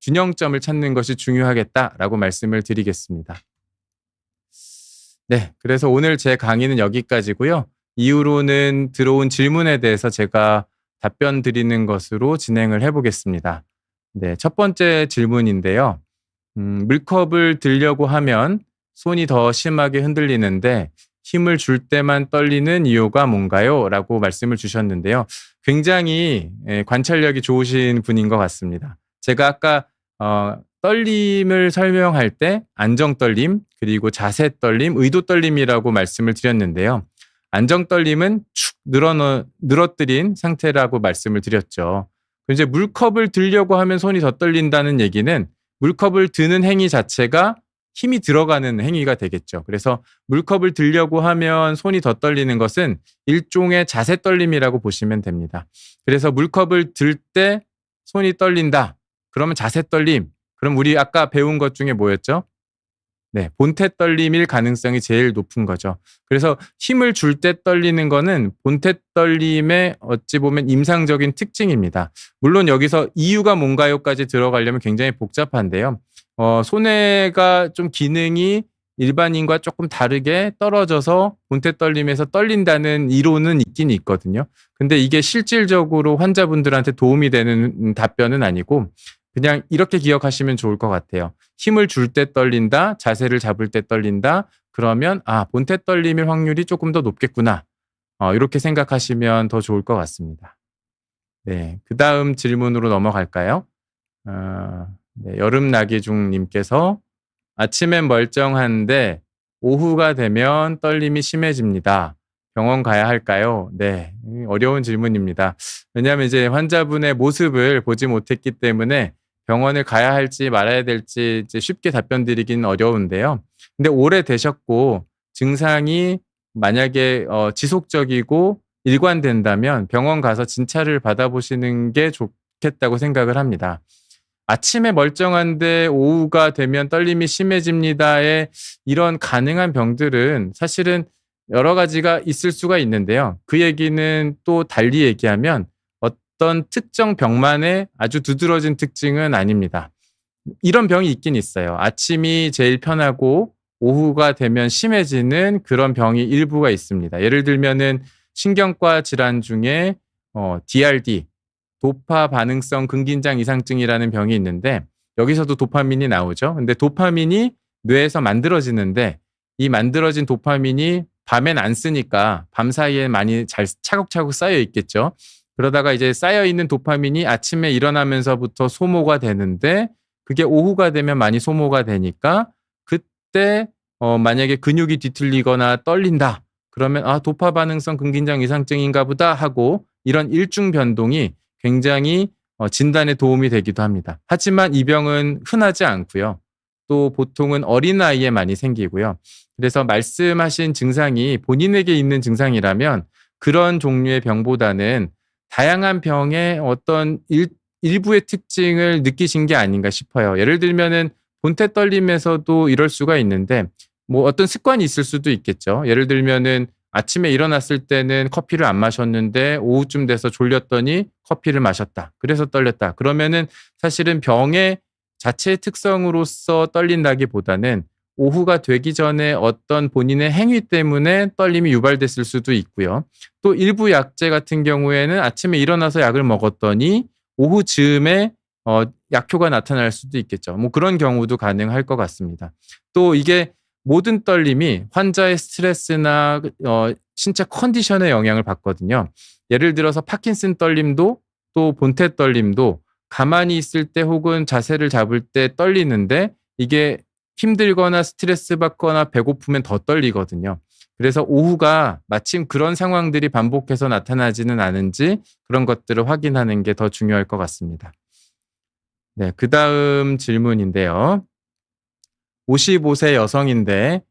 균형점을 찾는 것이 중요하겠다라고 말씀을 드리겠습니다. 네, 그래서 오늘 제 강의는 여기까지고요. 이후로는 들어온 질문에 대해서 제가 답변 드리는 것으로 진행을 해보겠습니다. 네, 첫 번째 질문인데요. 물컵을 들려고 하면 손이 더 심하게 흔들리는데 힘을 줄 때만 떨리는 이유가 뭔가요? 라고 말씀을 주셨는데요. 굉장히 관찰력이 좋으신 분인 것 같습니다. 제가 아까 떨림을 설명할 때 안정 떨림, 그리고 자세 떨림, 의도 떨림이라고 말씀을 드렸는데요. 안정 떨림은 축 늘어뜨린 상태라고 말씀을 드렸죠. 이제 물컵을 들려고 하면 손이 더 떨린다는 얘기는 물컵을 드는 행위 자체가 힘이 들어가는 행위가 되겠죠. 그래서 물컵을 들려고 하면 손이 더 떨리는 것은 일종의 자세 떨림이라고 보시면 됩니다. 그래서 물컵을 들 때 손이 떨린다. 그러면 자세 떨림. 그럼 우리 아까 배운 것 중에 뭐였죠? 네, 본태 떨림일 가능성이 제일 높은 거죠. 그래서 힘을 줄 때 떨리는 거는 본태 떨림의 어찌 보면 임상적인 특징입니다. 물론 여기서 이유가 뭔가요까지 들어가려면 굉장히 복잡한데요. 손해가 좀 기능이 일반인과 조금 다르게 떨어져서 본태 떨림에서 떨린다는 이론은 있긴 있거든요. 근데 이게 실질적으로 환자분들한테 도움이 되는 답변은 아니고 그냥 이렇게 기억하시면 좋을 것 같아요. 힘을 줄 때 떨린다, 자세를 잡을 때 떨린다. 그러면 본태 떨림일 확률이 조금 더 높겠구나. 이렇게 생각하시면 더 좋을 것 같습니다. 네, 그 다음 질문으로 넘어갈까요? 네, 여름나기중님께서 아침엔 멀쩡한데 오후가 되면 떨림이 심해집니다. 병원 가야 할까요? 네, 어려운 질문입니다. 왜냐하면 이제 환자분의 모습을 보지 못했기 때문에 병원을 가야 할지 말아야 될지 이제 쉽게 답변 드리기는 어려운데요. 근데 오래되셨고 증상이 만약에 지속적이고 일관된다면 병원 가서 진찰을 받아보시는 게 좋겠다고 생각을 합니다. 아침에 멀쩡한데 오후가 되면 떨림이 심해집니다의 이런 가능한 병들은 사실은 여러 가지가 있을 수가 있는데요. 그 얘기는 또 달리 얘기하면 어떤 특정 병만의 아주 두드러진 특징은 아닙니다. 이런 병이 있긴 있어요. 아침이 제일 편하고 오후가 되면 심해지는 그런 병이 일부가 있습니다. 예를 들면은 신경과 질환 중에 DRD, 도파 반응성 근긴장 이상증이라는 병이 있는데 여기서도 도파민이 나오죠. 근데 도파민이 뇌에서 만들어지는데 이 만들어진 도파민이 밤엔 안 쓰니까 밤 사이에 많이 잘 차곡차곡 쌓여 있겠죠. 그러다가 이제 쌓여 있는 도파민이 아침에 일어나면서부터 소모가 되는데 그게 오후가 되면 많이 소모가 되니까 그때 만약에 근육이 뒤틀리거나 떨린다. 그러면 도파 반응성 근긴장 이상증인가 보다 하고 이런 일중 변동이 굉장히 진단에 도움이 되기도 합니다. 하지만 이 병은 흔하지 않고요. 또 보통은 어린아이에 많이 생기고요. 그래서 말씀하신 증상이 본인에게 있는 증상이라면 그런 종류의 병보다는 다양한 병의 어떤 일부의 특징을 느끼신 게 아닌가 싶어요. 예를 들면은 본태 떨림에서도 이럴 수가 있는데 뭐 어떤 습관이 있을 수도 있겠죠. 예를 들면은 아침에 일어났을 때는 커피를 안 마셨는데 오후쯤 돼서 졸렸더니 커피를 마셨다. 그래서 떨렸다. 그러면은 사실은 병의 자체의 특성으로서 떨린다기보다는 오후가 되기 전에 어떤 본인의 행위 때문에 떨림이 유발됐을 수도 있고요. 또 일부 약제 같은 경우에는 아침에 일어나서 약을 먹었더니 오후 즈음에 약효가 나타날 수도 있겠죠. 뭐 그런 경우도 가능할 것 같습니다. 또 이게 모든 떨림이 환자의 스트레스나 신체 컨디션에 영향을 받거든요. 예를 들어서 파킨슨 떨림도 또 본태 떨림도 가만히 있을 때 혹은 자세를 잡을 때 떨리는데 이게 힘들거나 스트레스 받거나 배고프면 더 떨리거든요. 그래서 오후가 마침 그런 상황들이 반복해서 나타나지는 않은지 그런 것들을 확인하는 게 더 중요할 것 같습니다. 네, 그 다음 질문인데요. 55세 여성인데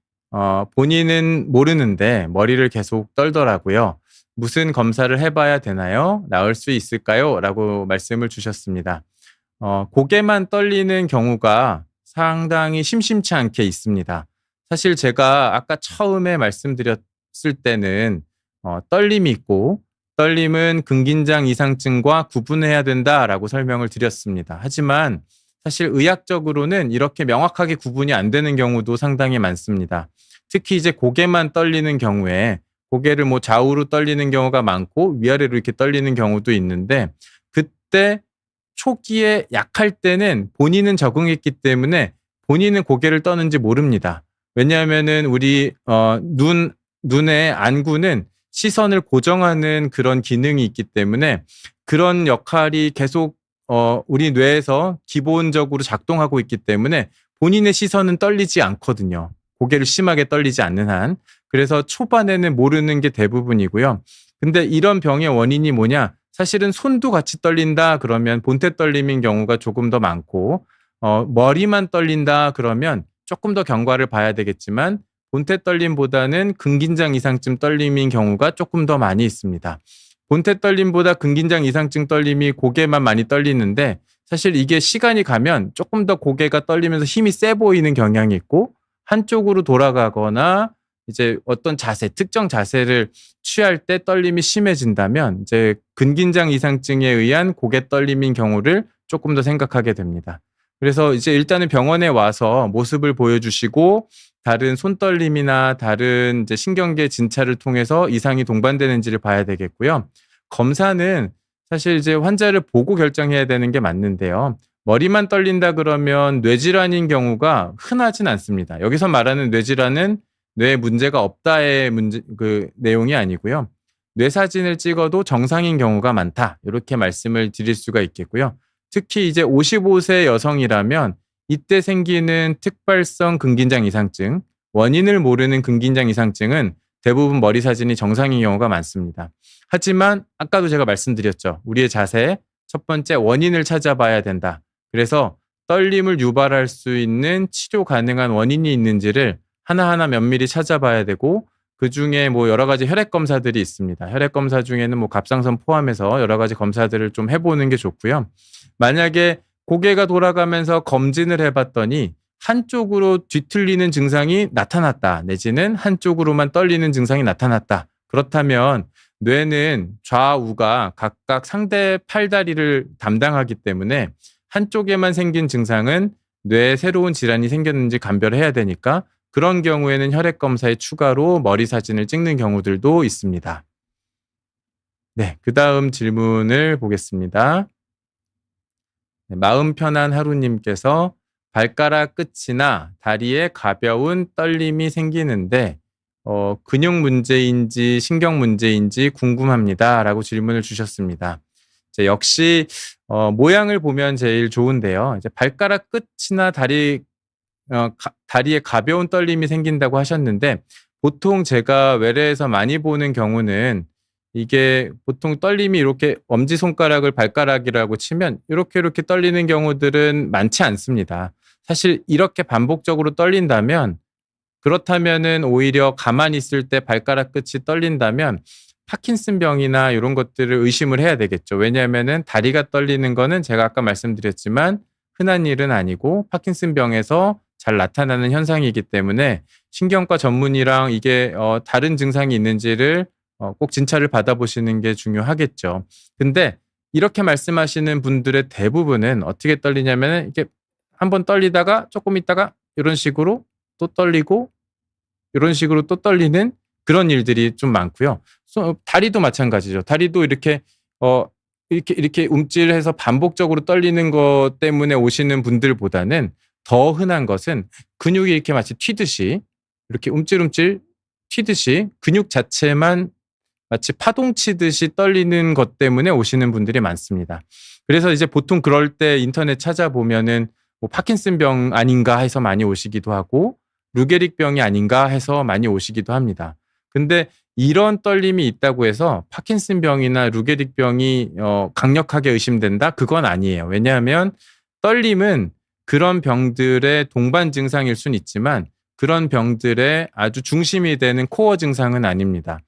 본인은 모르는데 머리를 계속 떨더라고요. 무슨 검사를 해봐야 되나요? 나을 수 있을까요? 라고 말씀을 주셨습니다. 고개만 떨리는 경우가 상당히 심심치 않게 있습니다. 사실 제가 아까 처음에 말씀드렸을 때는 떨림이 있고 떨림은 근긴장 이상증과 구분해야 된다라고 설명을 드렸습니다. 하지만 사실 의학적으로는 이렇게 명확하게 구분이 안 되는 경우도 상당히 많습니다. 특히 이제 고개만 떨리는 경우에 고개를 뭐 좌우로 떨리는 경우가 많고 위아래로 이렇게 떨리는 경우도 있는데 그때 초기에 약할 때는 본인은 적응했기 때문에 본인은 고개를 떠는지 모릅니다. 왜냐하면은 우리 눈의 안구는 시선을 고정하는 그런 기능이 있기 때문에 그런 역할이 계속 우리 뇌에서 기본적으로 작동하고 있기 때문에 본인의 시선은 떨리지 않거든요. 고개를 심하게 떨리지 않는 한. 그래서 초반에는 모르는 게 대부분이고요. 근데 이런 병의 원인이 뭐냐? 사실은 손도 같이 떨린다 그러면 본태 떨림인 경우가 조금 더 많고 머리만 떨린다 그러면 조금 더 경과를 봐야 되겠지만 본태 떨림보다는 근긴장 이상증 떨림인 경우가 조금 더 많이 있습니다. 본태 떨림보다 근긴장 이상증 떨림이 고개만 많이 떨리는데 사실 이게 시간이 가면 조금 더 고개가 떨리면서 힘이 세 보이는 경향이 있고 한쪽으로 돌아가거나 이제 어떤 자세, 특정 자세를 취할 때 떨림이 심해진다면 이제 근긴장 이상증에 의한 고개 떨림인 경우를 조금 더 생각하게 됩니다. 그래서 이제 일단은 병원에 와서 모습을 보여주시고 다른 손떨림이나 다른 이제 신경계 진찰을 통해서 이상이 동반되는지를 봐야 되겠고요. 검사는 사실 이제 환자를 보고 결정해야 되는 게 맞는데요. 머리만 떨린다 그러면 뇌질환인 경우가 흔하진 않습니다. 여기서 말하는 뇌질환은 뇌에 문제가 없다의 내용이 아니고요. 뇌 사진을 찍어도 정상인 경우가 많다. 이렇게 말씀을 드릴 수가 있겠고요. 특히 이제 55세 여성이라면 이때 생기는 특발성 근긴장 이상증, 원인을 모르는 근긴장 이상증은 대부분 머리 사진이 정상인 경우가 많습니다. 하지만 아까도 제가 말씀드렸죠. 우리의 자세, 첫 번째 원인을 찾아봐야 된다. 그래서 떨림을 유발할 수 있는 치료 가능한 원인이 있는지를 하나하나 면밀히 찾아봐야 되고 그중에 뭐 여러 가지 혈액 검사들이 있습니다. 혈액 검사 중에는 뭐 갑상선 포함해서 여러 가지 검사들을 좀 해보는 게 좋고요. 만약에 고개가 돌아가면서 검진을 해봤더니 한쪽으로 뒤틀리는 증상이 나타났다. 내지는 한쪽으로만 떨리는 증상이 나타났다. 그렇다면 뇌는 좌우가 각각 상대 팔다리를 담당하기 때문에 한쪽에만 생긴 증상은 뇌에 새로운 질환이 생겼는지 감별해야 되니까 그런 경우에는 혈액 검사에 추가로 머리 사진을 찍는 경우들도 있습니다. 네, 그 다음 질문을 보겠습니다. 네, 마음 편한 하루님께서 발가락 끝이나 다리에 가벼운 떨림이 생기는데 근육 문제인지 신경 문제인지 궁금합니다. 라고 질문을 주셨습니다. 역시 모양을 보면 제일 좋은데요. 이제 발가락 끝이나 다리에 가벼운 떨림이 생긴다고 하셨는데 보통 제가 외래에서 많이 보는 경우는 이게 보통 떨림이 이렇게 엄지손가락을 발가락이라고 치면 이렇게 떨리는 경우들은 많지 않습니다. 사실 이렇게 반복적으로 떨린다면 그렇다면은 오히려 가만히 있을 때 발가락 끝이 떨린다면 파킨슨병이나 이런 것들을 의심을 해야 되겠죠. 왜냐하면은 다리가 떨리는 거는 제가 아까 말씀드렸지만 흔한 일은 아니고 파킨슨병에서 잘 나타나는 현상이기 때문에 신경과 전문의랑 이게 다른 증상이 있는지를 꼭 진찰을 받아보시는 게 중요하겠죠. 근데 이렇게 말씀하시는 분들의 대부분은 어떻게 떨리냐면 이렇게 한번 떨리다가 조금 있다가 이런 식으로 또 떨리고 이런 식으로 또 떨리는 그런 일들이 좀 많고요. 다리도 마찬가지죠. 다리도 이렇게 움찔해서 반복적으로 떨리는 것 때문에 오시는 분들보다는 더 흔한 것은 근육이 이렇게 마치 튀듯이 이렇게 움찔움찔 튀듯이 근육 자체만 마치 파동치듯이 떨리는 것 때문에 오시는 분들이 많습니다. 그래서 이제 보통 그럴 때 인터넷 찾아보면은 뭐 파킨슨병 아닌가 해서 많이 오시기도 하고 루게릭병이 아닌가 해서 많이 오시기도 합니다. 근데 이런 떨림이 있다고 해서 파킨슨병이나 루게릭병이 강력하게 의심된다? 그건 아니에요. 왜냐하면 떨림은 그런 병들의 동반 증상일 수는 있지만 그런 병들의 아주 중심이 되는 코어 증상은 아닙니다.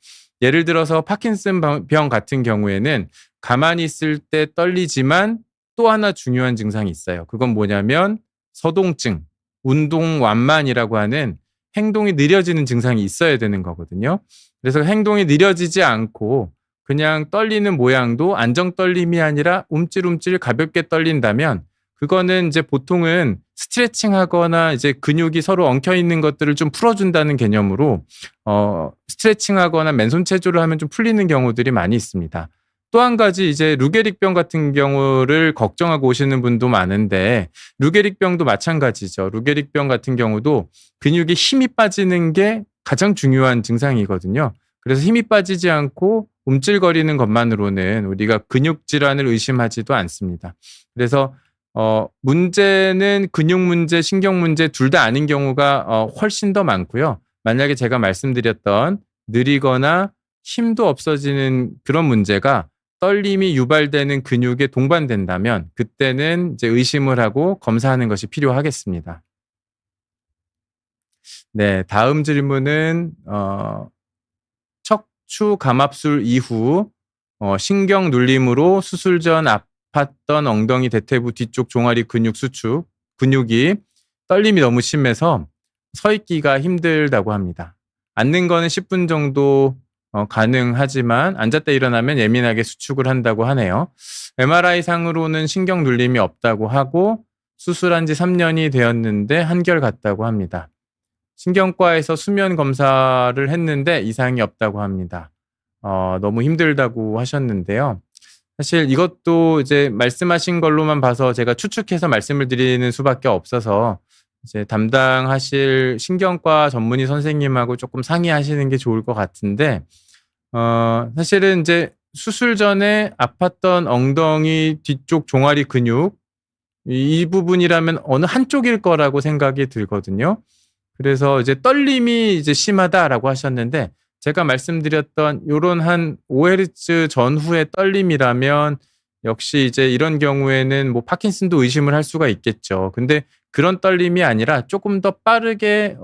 예를 들어서 파킨슨 병 같은 경우에는 가만히 있을 때 떨리지만 또 하나 중요한 증상이 있어요. 그건 뭐냐면 서동증, 운동 완만이라고 하는 행동이 느려지는 증상이 있어야 되는 거거든요. 그래서 행동이 느려지지 않고 그냥 떨리는 모양도 안정 떨림이 아니라 움찔움찔 가볍게 떨린다면 그거는 이제 보통은 스트레칭 하거나 이제 근육이 서로 엉켜 있는 것들을 좀 풀어준다는 개념으로 스트레칭 하거나 맨손 체조를 하면 좀 풀리는 경우들이 많이 있습니다. 또 한 가지 이제 루게릭병 같은 경우를 걱정하고 오시는 분도 많은데 루게릭병도 마찬가지죠. 루게릭병 같은 경우도 근육에 힘이 빠지는 게 가장 중요한 증상이거든요. 그래서 힘이 빠지지 않고 움찔거리는 것만으로는 우리가 근육 질환을 의심하지도 않습니다. 그래서 문제는 근육 문제, 신경 문제 둘 다 아닌 경우가 훨씬 더 많고요. 만약에 제가 말씀드렸던 느리거나 힘도 없어지는 그런 문제가 떨림이 유발되는 근육에 동반된다면 그때는 이제 의심을 하고 검사하는 것이 필요하겠습니다. 네, 다음 질문은 척추 감압술 이후 신경 눌림으로 수술 전 아팠던 엉덩이 대퇴부 뒤쪽 종아리 근육 수축 근육이 떨림이 너무 심해서 서 있기가 힘들다고 합니다. 앉는 거는 10분 정도 가능하지만 앉았다 일어나면 예민하게 수축을 한다고 하네요. MRI 상으로는 신경 눌림이 없다고 하고 수술한 지 3년이 되었는데 한결같다고 합니다. 신경과에서 수면 검사를 했는데 이상이 없다고 합니다. 너무 힘들다고 하셨는데요. 사실 이것도 이제 말씀하신 걸로만 봐서 제가 추측해서 말씀을 드리는 수밖에 없어서 이제 담당하실 신경과 전문의 선생님하고 조금 상의하시는 게 좋을 것 같은데, 사실은 이제 수술 전에 아팠던 엉덩이 뒤쪽 종아리 근육, 이 부분이라면 어느 한쪽일 거라고 생각이 들거든요. 그래서 이제 떨림이 이제 심하다라고 하셨는데, 제가 말씀드렸던 요런 한 5Hz 전후의 떨림이라면 역시 이제 이런 경우에는 뭐 파킨슨도 의심을 할 수가 있겠죠. 근데 그런 떨림이 아니라 조금 더 빠르게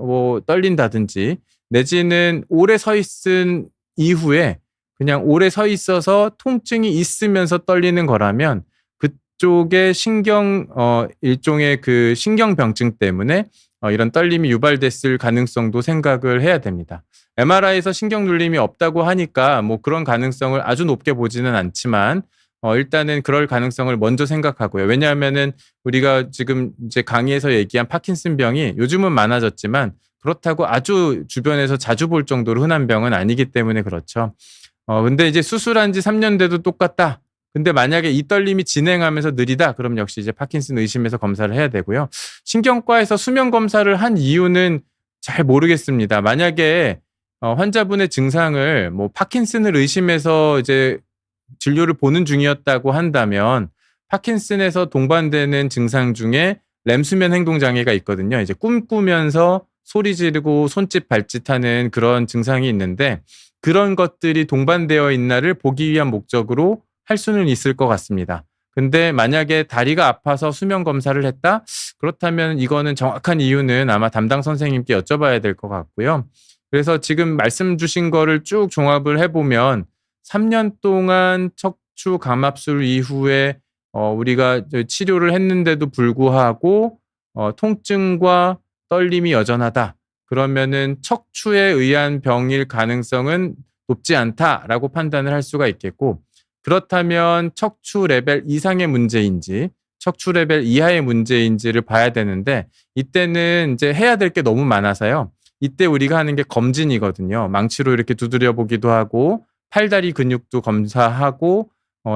떨린다든지 내지는 오래 서 있은 이후에 그냥 오래 서 있어서 통증이 있으면서 떨리는 거라면 그쪽에 일종의 그 신경병증 때문에 이런 떨림이 유발됐을 가능성도 생각을 해야 됩니다. MRI에서 신경 눌림이 없다고 하니까 뭐 그런 가능성을 아주 높게 보지는 않지만 일단은 그럴 가능성을 먼저 생각하고요. 왜냐하면은 우리가 지금 이제 강의에서 얘기한 파킨슨 병이 요즘은 많아졌지만 그렇다고 아주 주변에서 자주 볼 정도로 흔한 병은 아니기 때문에 그렇죠. 근데 이제 수술한 지 3년 돼도 똑같다. 근데 만약에 이 떨림이 진행하면서 느리다. 그럼 역시 이제 파킨슨 의심해서 검사를 해야 되고요. 신경과에서 수면 검사를 한 이유는 잘 모르겠습니다. 만약에 환자분의 증상을 뭐 파킨슨을 의심해서 이제 진료를 보는 중이었다고 한다면 파킨슨에서 동반되는 증상 중에 렘수면 행동 장애가 있거든요. 이제 꿈꾸면서 소리 지르고 손짓 발짓하는 그런 증상이 있는데 그런 것들이 동반되어 있나를 보기 위한 목적으로 할 수는 있을 것 같습니다. 근데 만약에 다리가 아파서 수면 검사를 했다? 그렇다면 이거는 정확한 이유는 아마 담당 선생님께 여쭤봐야 될 것 같고요. 그래서 지금 말씀 주신 거를 쭉 종합을 해보면 3년 동안 척추 감압술 이후에 우리가 치료를 했는데도 불구하고 통증과 떨림이 여전하다. 그러면은 척추에 의한 병일 가능성은 높지 않다라고 판단을 할 수가 있겠고 그렇다면 척추 레벨 이상의 문제인지 척추 레벨 이하의 문제인지를 봐야 되는데 이때는 이제 해야 될 게 너무 많아서요. 이때 우리가 하는 게 검진이거든요. 망치로 이렇게 두드려 보기도 하고 팔다리 근육도 검사하고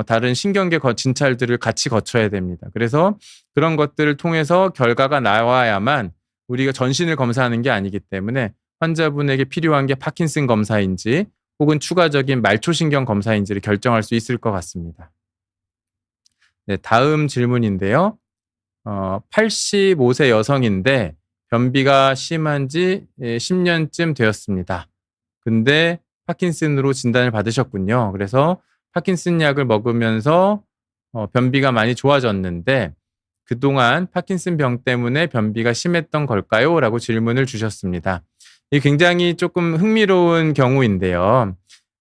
다른 신경계 진찰들을 같이 거쳐야 됩니다. 그래서 그런 것들을 통해서 결과가 나와야만 우리가 전신을 검사하는 게 아니기 때문에 환자분에게 필요한 게 파킨슨 검사인지 혹은 추가적인 말초신경 검사인지를 결정할 수 있을 것 같습니다. 네, 다음 질문인데요. 85세 여성인데 변비가 심한 지 10년쯤 되었습니다. 근데 파킨슨으로 진단을 받으셨군요. 그래서 파킨슨 약을 먹으면서 변비가 많이 좋아졌는데 그동안 파킨슨 병 때문에 변비가 심했던 걸까요? 라고 질문을 주셨습니다. 이 굉장히 조금 흥미로운 경우인데요.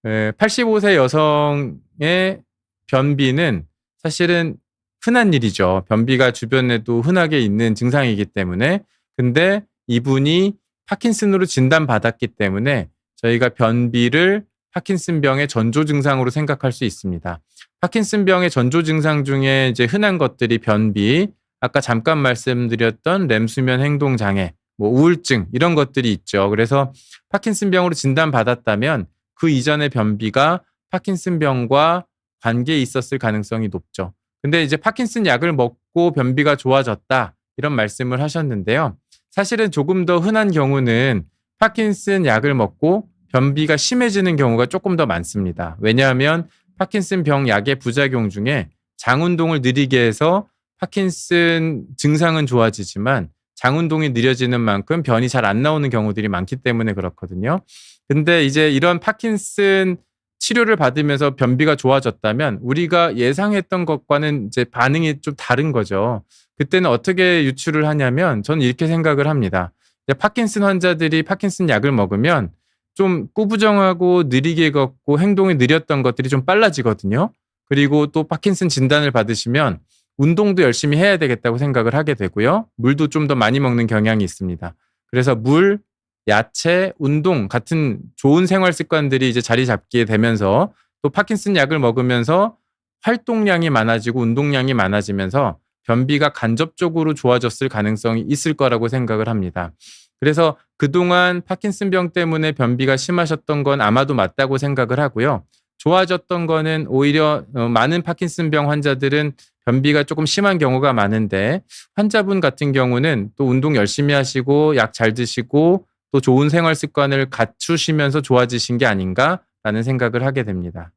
85세 여성의 변비는 사실은 흔한 일이죠. 변비가 주변에도 흔하게 있는 증상이기 때문에. 근데 이분이 파킨슨으로 진단받았기 때문에 저희가 변비를 파킨슨병의 전조 증상으로 생각할 수 있습니다. 파킨슨병의 전조 증상 중에 이제 흔한 것들이 변비, 아까 잠깐 말씀드렸던 렘수면 행동 장애, 뭐 우울증 이런 것들이 있죠. 그래서 파킨슨병으로 진단받았다면 그 이전의 변비가 파킨슨병과 관계에 있었을 가능성이 높죠. 근데 이제 파킨슨 약을 먹고 변비가 좋아졌다 이런 말씀을 하셨는데요. 사실은 조금 더 흔한 경우는 파킨슨 약을 먹고 변비가 심해지는 경우가 조금 더 많습니다. 왜냐하면 파킨슨 병 약의 부작용 중에 장 운동을 느리게 해서 파킨슨 증상은 좋아지지만 장 운동이 느려지는 만큼 변이 잘 안 나오는 경우들이 많기 때문에 그렇거든요. 근데 이제 이런 파킨슨 치료를 받으면서 변비가 좋아졌다면 우리가 예상했던 것과는 이제 반응이 좀 다른 거죠. 그때는 어떻게 유추를 하냐면 저는 이렇게 생각을 합니다. 파킨슨 환자들이 파킨슨 약을 먹으면 좀 꾸부정하고 느리게 걷고 행동이 느렸던 것들이 좀 빨라지거든요. 그리고 또 파킨슨 진단을 받으시면 운동도 열심히 해야 되겠다고 생각을 하게 되고요. 물도 좀 더 많이 먹는 경향이 있습니다. 그래서 물, 야채, 운동 같은 좋은 생활 습관들이 이제 자리 잡게 되면서 또 파킨슨 약을 먹으면서 활동량이 많아지고 운동량이 많아지면서 변비가 간접적으로 좋아졌을 가능성이 있을 거라고 생각을 합니다. 그래서 그동안 파킨슨병 때문에 변비가 심하셨던 건 아마도 맞다고 생각을 하고요. 좋아졌던 거는 오히려 많은 파킨슨병 환자들은 변비가 조금 심한 경우가 많은데 환자분 같은 경우는 또 운동 열심히 하시고 약 잘 드시고 또 좋은 생활 습관을 갖추시면서 좋아지신 게 아닌가라는 생각을 하게 됩니다.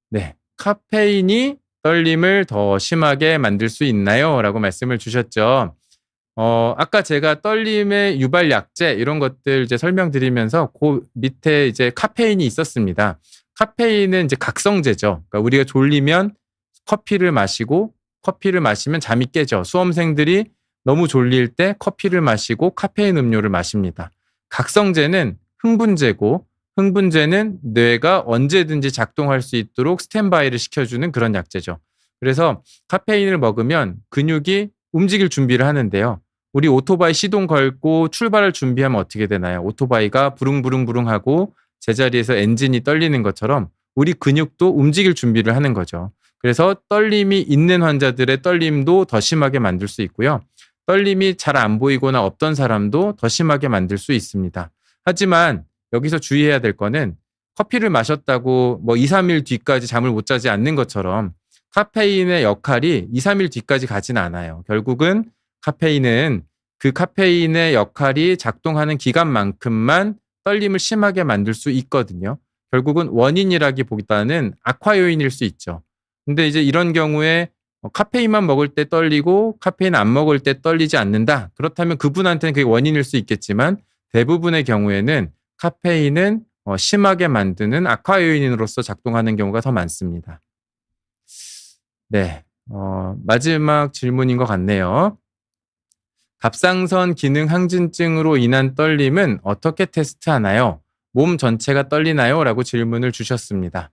네. 카페인이 떨림을 더 심하게 만들 수 있나요? 라고 말씀을 주셨죠. 아까 제가 떨림의 유발 약제 이런 것들 이제 설명드리면서 그 밑에 이제 카페인이 있었습니다. 카페인은 이제 각성제죠. 그러니까 우리가 졸리면 커피를 마시면 잠이 깨죠. 수험생들이 너무 졸릴 때 커피를 마시고 카페인 음료를 마십니다. 각성제는 흥분제고 흥분제는 뇌가 언제든지 작동할 수 있도록 스탠바이를 시켜주는 그런 약제죠. 그래서 카페인을 먹으면 근육이 움직일 준비를 하는데요. 우리 오토바이 시동 걸고 출발을 준비하면 어떻게 되나요? 오토바이가 부릉부릉부릉하고 제자리에서 엔진이 떨리는 것처럼 우리 근육도 움직일 준비를 하는 거죠. 그래서 떨림이 있는 환자들의 떨림도 더 심하게 만들 수 있고요. 떨림이 잘 안 보이거나 없던 사람도 더 심하게 만들 수 있습니다. 하지만 여기서 주의해야 될 거는 커피를 마셨다고 뭐 2, 3일 뒤까지 잠을 못 자지 않는 것처럼 카페인의 역할이 2, 3일 뒤까지 가진 않아요. 결국은 카페인은 그 카페인의 역할이 작동하는 기간만큼만 떨림을 심하게 만들 수 있거든요. 결국은 원인이라기보다는 악화 요인일 수 있죠. 근데 이제 이런 경우에 카페인만 먹을 때 떨리고 카페인 안 먹을 때 떨리지 않는다. 그렇다면 그분한테는 그게 원인일 수 있겠지만 대부분의 경우에는 카페인은 심하게 만드는 악화 요인으로서 작동하는 경우가 더 많습니다. 네, 마지막 질문인 것 같네요. 갑상선 기능 항진증으로 인한 떨림은 어떻게 테스트하나요? 몸 전체가 떨리나요? 라고 질문을 주셨습니다.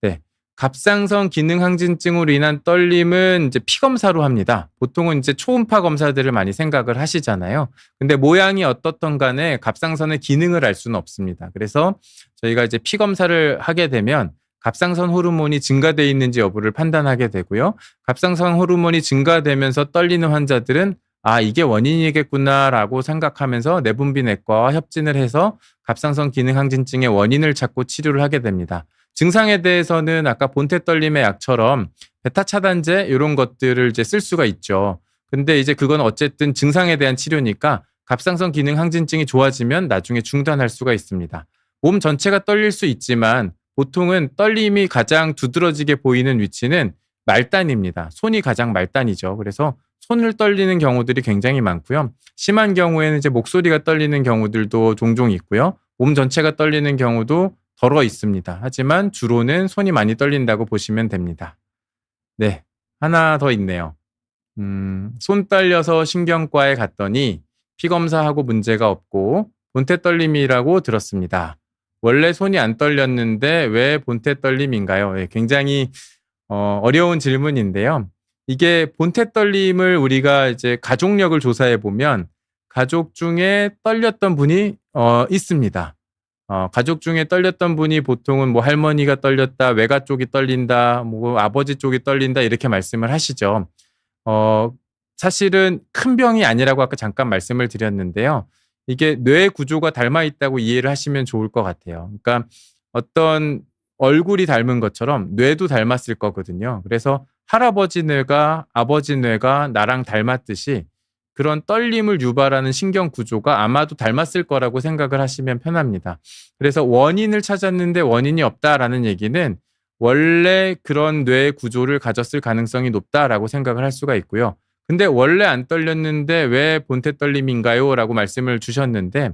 네. 갑상선 기능 항진증으로 인한 떨림은 이제 피검사로 합니다. 보통은 이제 초음파 검사들을 많이 생각을 하시잖아요. 근데 모양이 어떻든 간에 갑상선의 기능을 알 수는 없습니다. 그래서 저희가 이제 피검사를 하게 되면 갑상선 호르몬이 증가되어 있는지 여부를 판단하게 되고요. 갑상선 호르몬이 증가되면서 떨리는 환자들은 이게 원인이겠구나라고 생각하면서 내분비내과와 협진을 해서 갑상선 기능 항진증의 원인을 찾고 치료를 하게 됩니다. 증상에 대해서는 아까 본태 떨림의 약처럼 베타 차단제 이런 것들을 이제 쓸 수가 있죠. 근데 이제 그건 어쨌든 증상에 대한 치료니까 갑상선 기능 항진증이 좋아지면 나중에 중단할 수가 있습니다. 몸 전체가 떨릴 수 있지만 보통은 떨림이 가장 두드러지게 보이는 위치는 말단입니다. 손이 가장 말단이죠. 그래서 손을 떨리는 경우들이 굉장히 많고요. 심한 경우에는 이제 목소리가 떨리는 경우들도 종종 있고요. 몸 전체가 떨리는 경우도 덜어 있습니다. 하지만 주로는 손이 많이 떨린다고 보시면 됩니다. 네, 하나 더 있네요. 손 떨려서 신경과에 갔더니 피검사하고 문제가 없고 본태 떨림이라고 들었습니다. 원래 손이 안 떨렸는데 왜 본태 떨림인가요? 예, 굉장히 어려운 질문인데요. 이게 본태 떨림을 우리가 이제 가족력을 조사해 보면 가족 중에 떨렸던 분이 있습니다. 가족 중에 떨렸던 분이 보통은 뭐 할머니가 떨렸다, 외가 쪽이 떨린다, 뭐 아버지 쪽이 떨린다 이렇게 말씀을 하시죠. 사실은 큰 병이 아니라고 아까 잠깐 말씀을 드렸는데요. 이게 뇌 구조가 닮아 있다고 이해를 하시면 좋을 것 같아요. 그러니까 어떤 얼굴이 닮은 것처럼 뇌도 닮았을 거거든요. 그래서 할아버지 뇌가 아버지 뇌가 나랑 닮았듯이 그런 떨림을 유발하는 신경 구조가 아마도 닮았을 거라고 생각을 하시면 편합니다. 그래서 원인을 찾았는데 원인이 없다라는 얘기는 원래 그런 뇌 구조를 가졌을 가능성이 높다라고 생각을 할 수가 있고요. 근데 원래 안 떨렸는데 왜 본태 떨림인가요? 라고 말씀을 주셨는데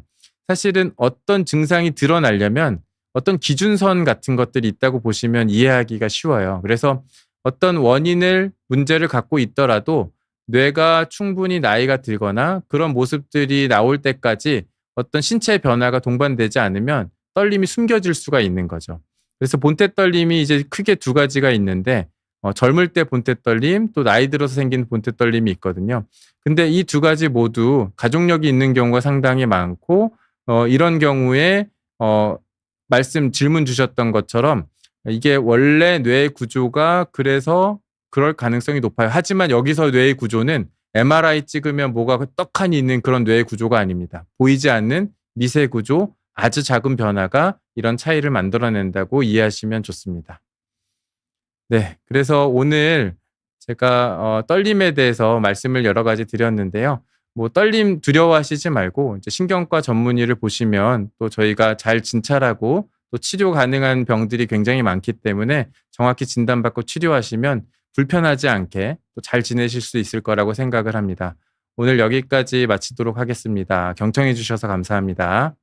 사실은 어떤 증상이 드러나려면 어떤 기준선 같은 것들이 있다고 보시면 이해하기가 쉬워요. 그래서 어떤 문제를 갖고 있더라도 뇌가 충분히 나이가 들거나 그런 모습들이 나올 때까지 어떤 신체 변화가 동반되지 않으면 떨림이 숨겨질 수가 있는 거죠. 그래서 본태 떨림이 이제 크게 두 가지가 있는데 젊을 때 본태 떨림, 또 나이 들어서 생긴 본태 떨림이 있거든요. 근데 이 두 가지 모두 가족력이 있는 경우가 상당히 많고 이런 경우에 질문 주셨던 것처럼 이게 원래 뇌 구조가 그래서 그럴 가능성이 높아요. 하지만 여기서 뇌의 구조는 MRI 찍으면 뭐가 떡하니 있는 그런 뇌의 구조가 아닙니다. 보이지 않는 미세 구조, 아주 작은 변화가 이런 차이를 만들어낸다고 이해하시면 좋습니다. 네, 그래서 오늘 제가 떨림에 대해서 말씀을 여러 가지 드렸는데요. 뭐 떨림 두려워하시지 말고 이제 신경과 전문의를 보시면 또 저희가 잘 진찰하고 또 치료 가능한 병들이 굉장히 많기 때문에 정확히 진단받고 치료하시면 불편하지 않게 또 잘 지내실 수 있을 거라고 생각을 합니다. 오늘 여기까지 마치도록 하겠습니다. 경청해 주셔서 감사합니다.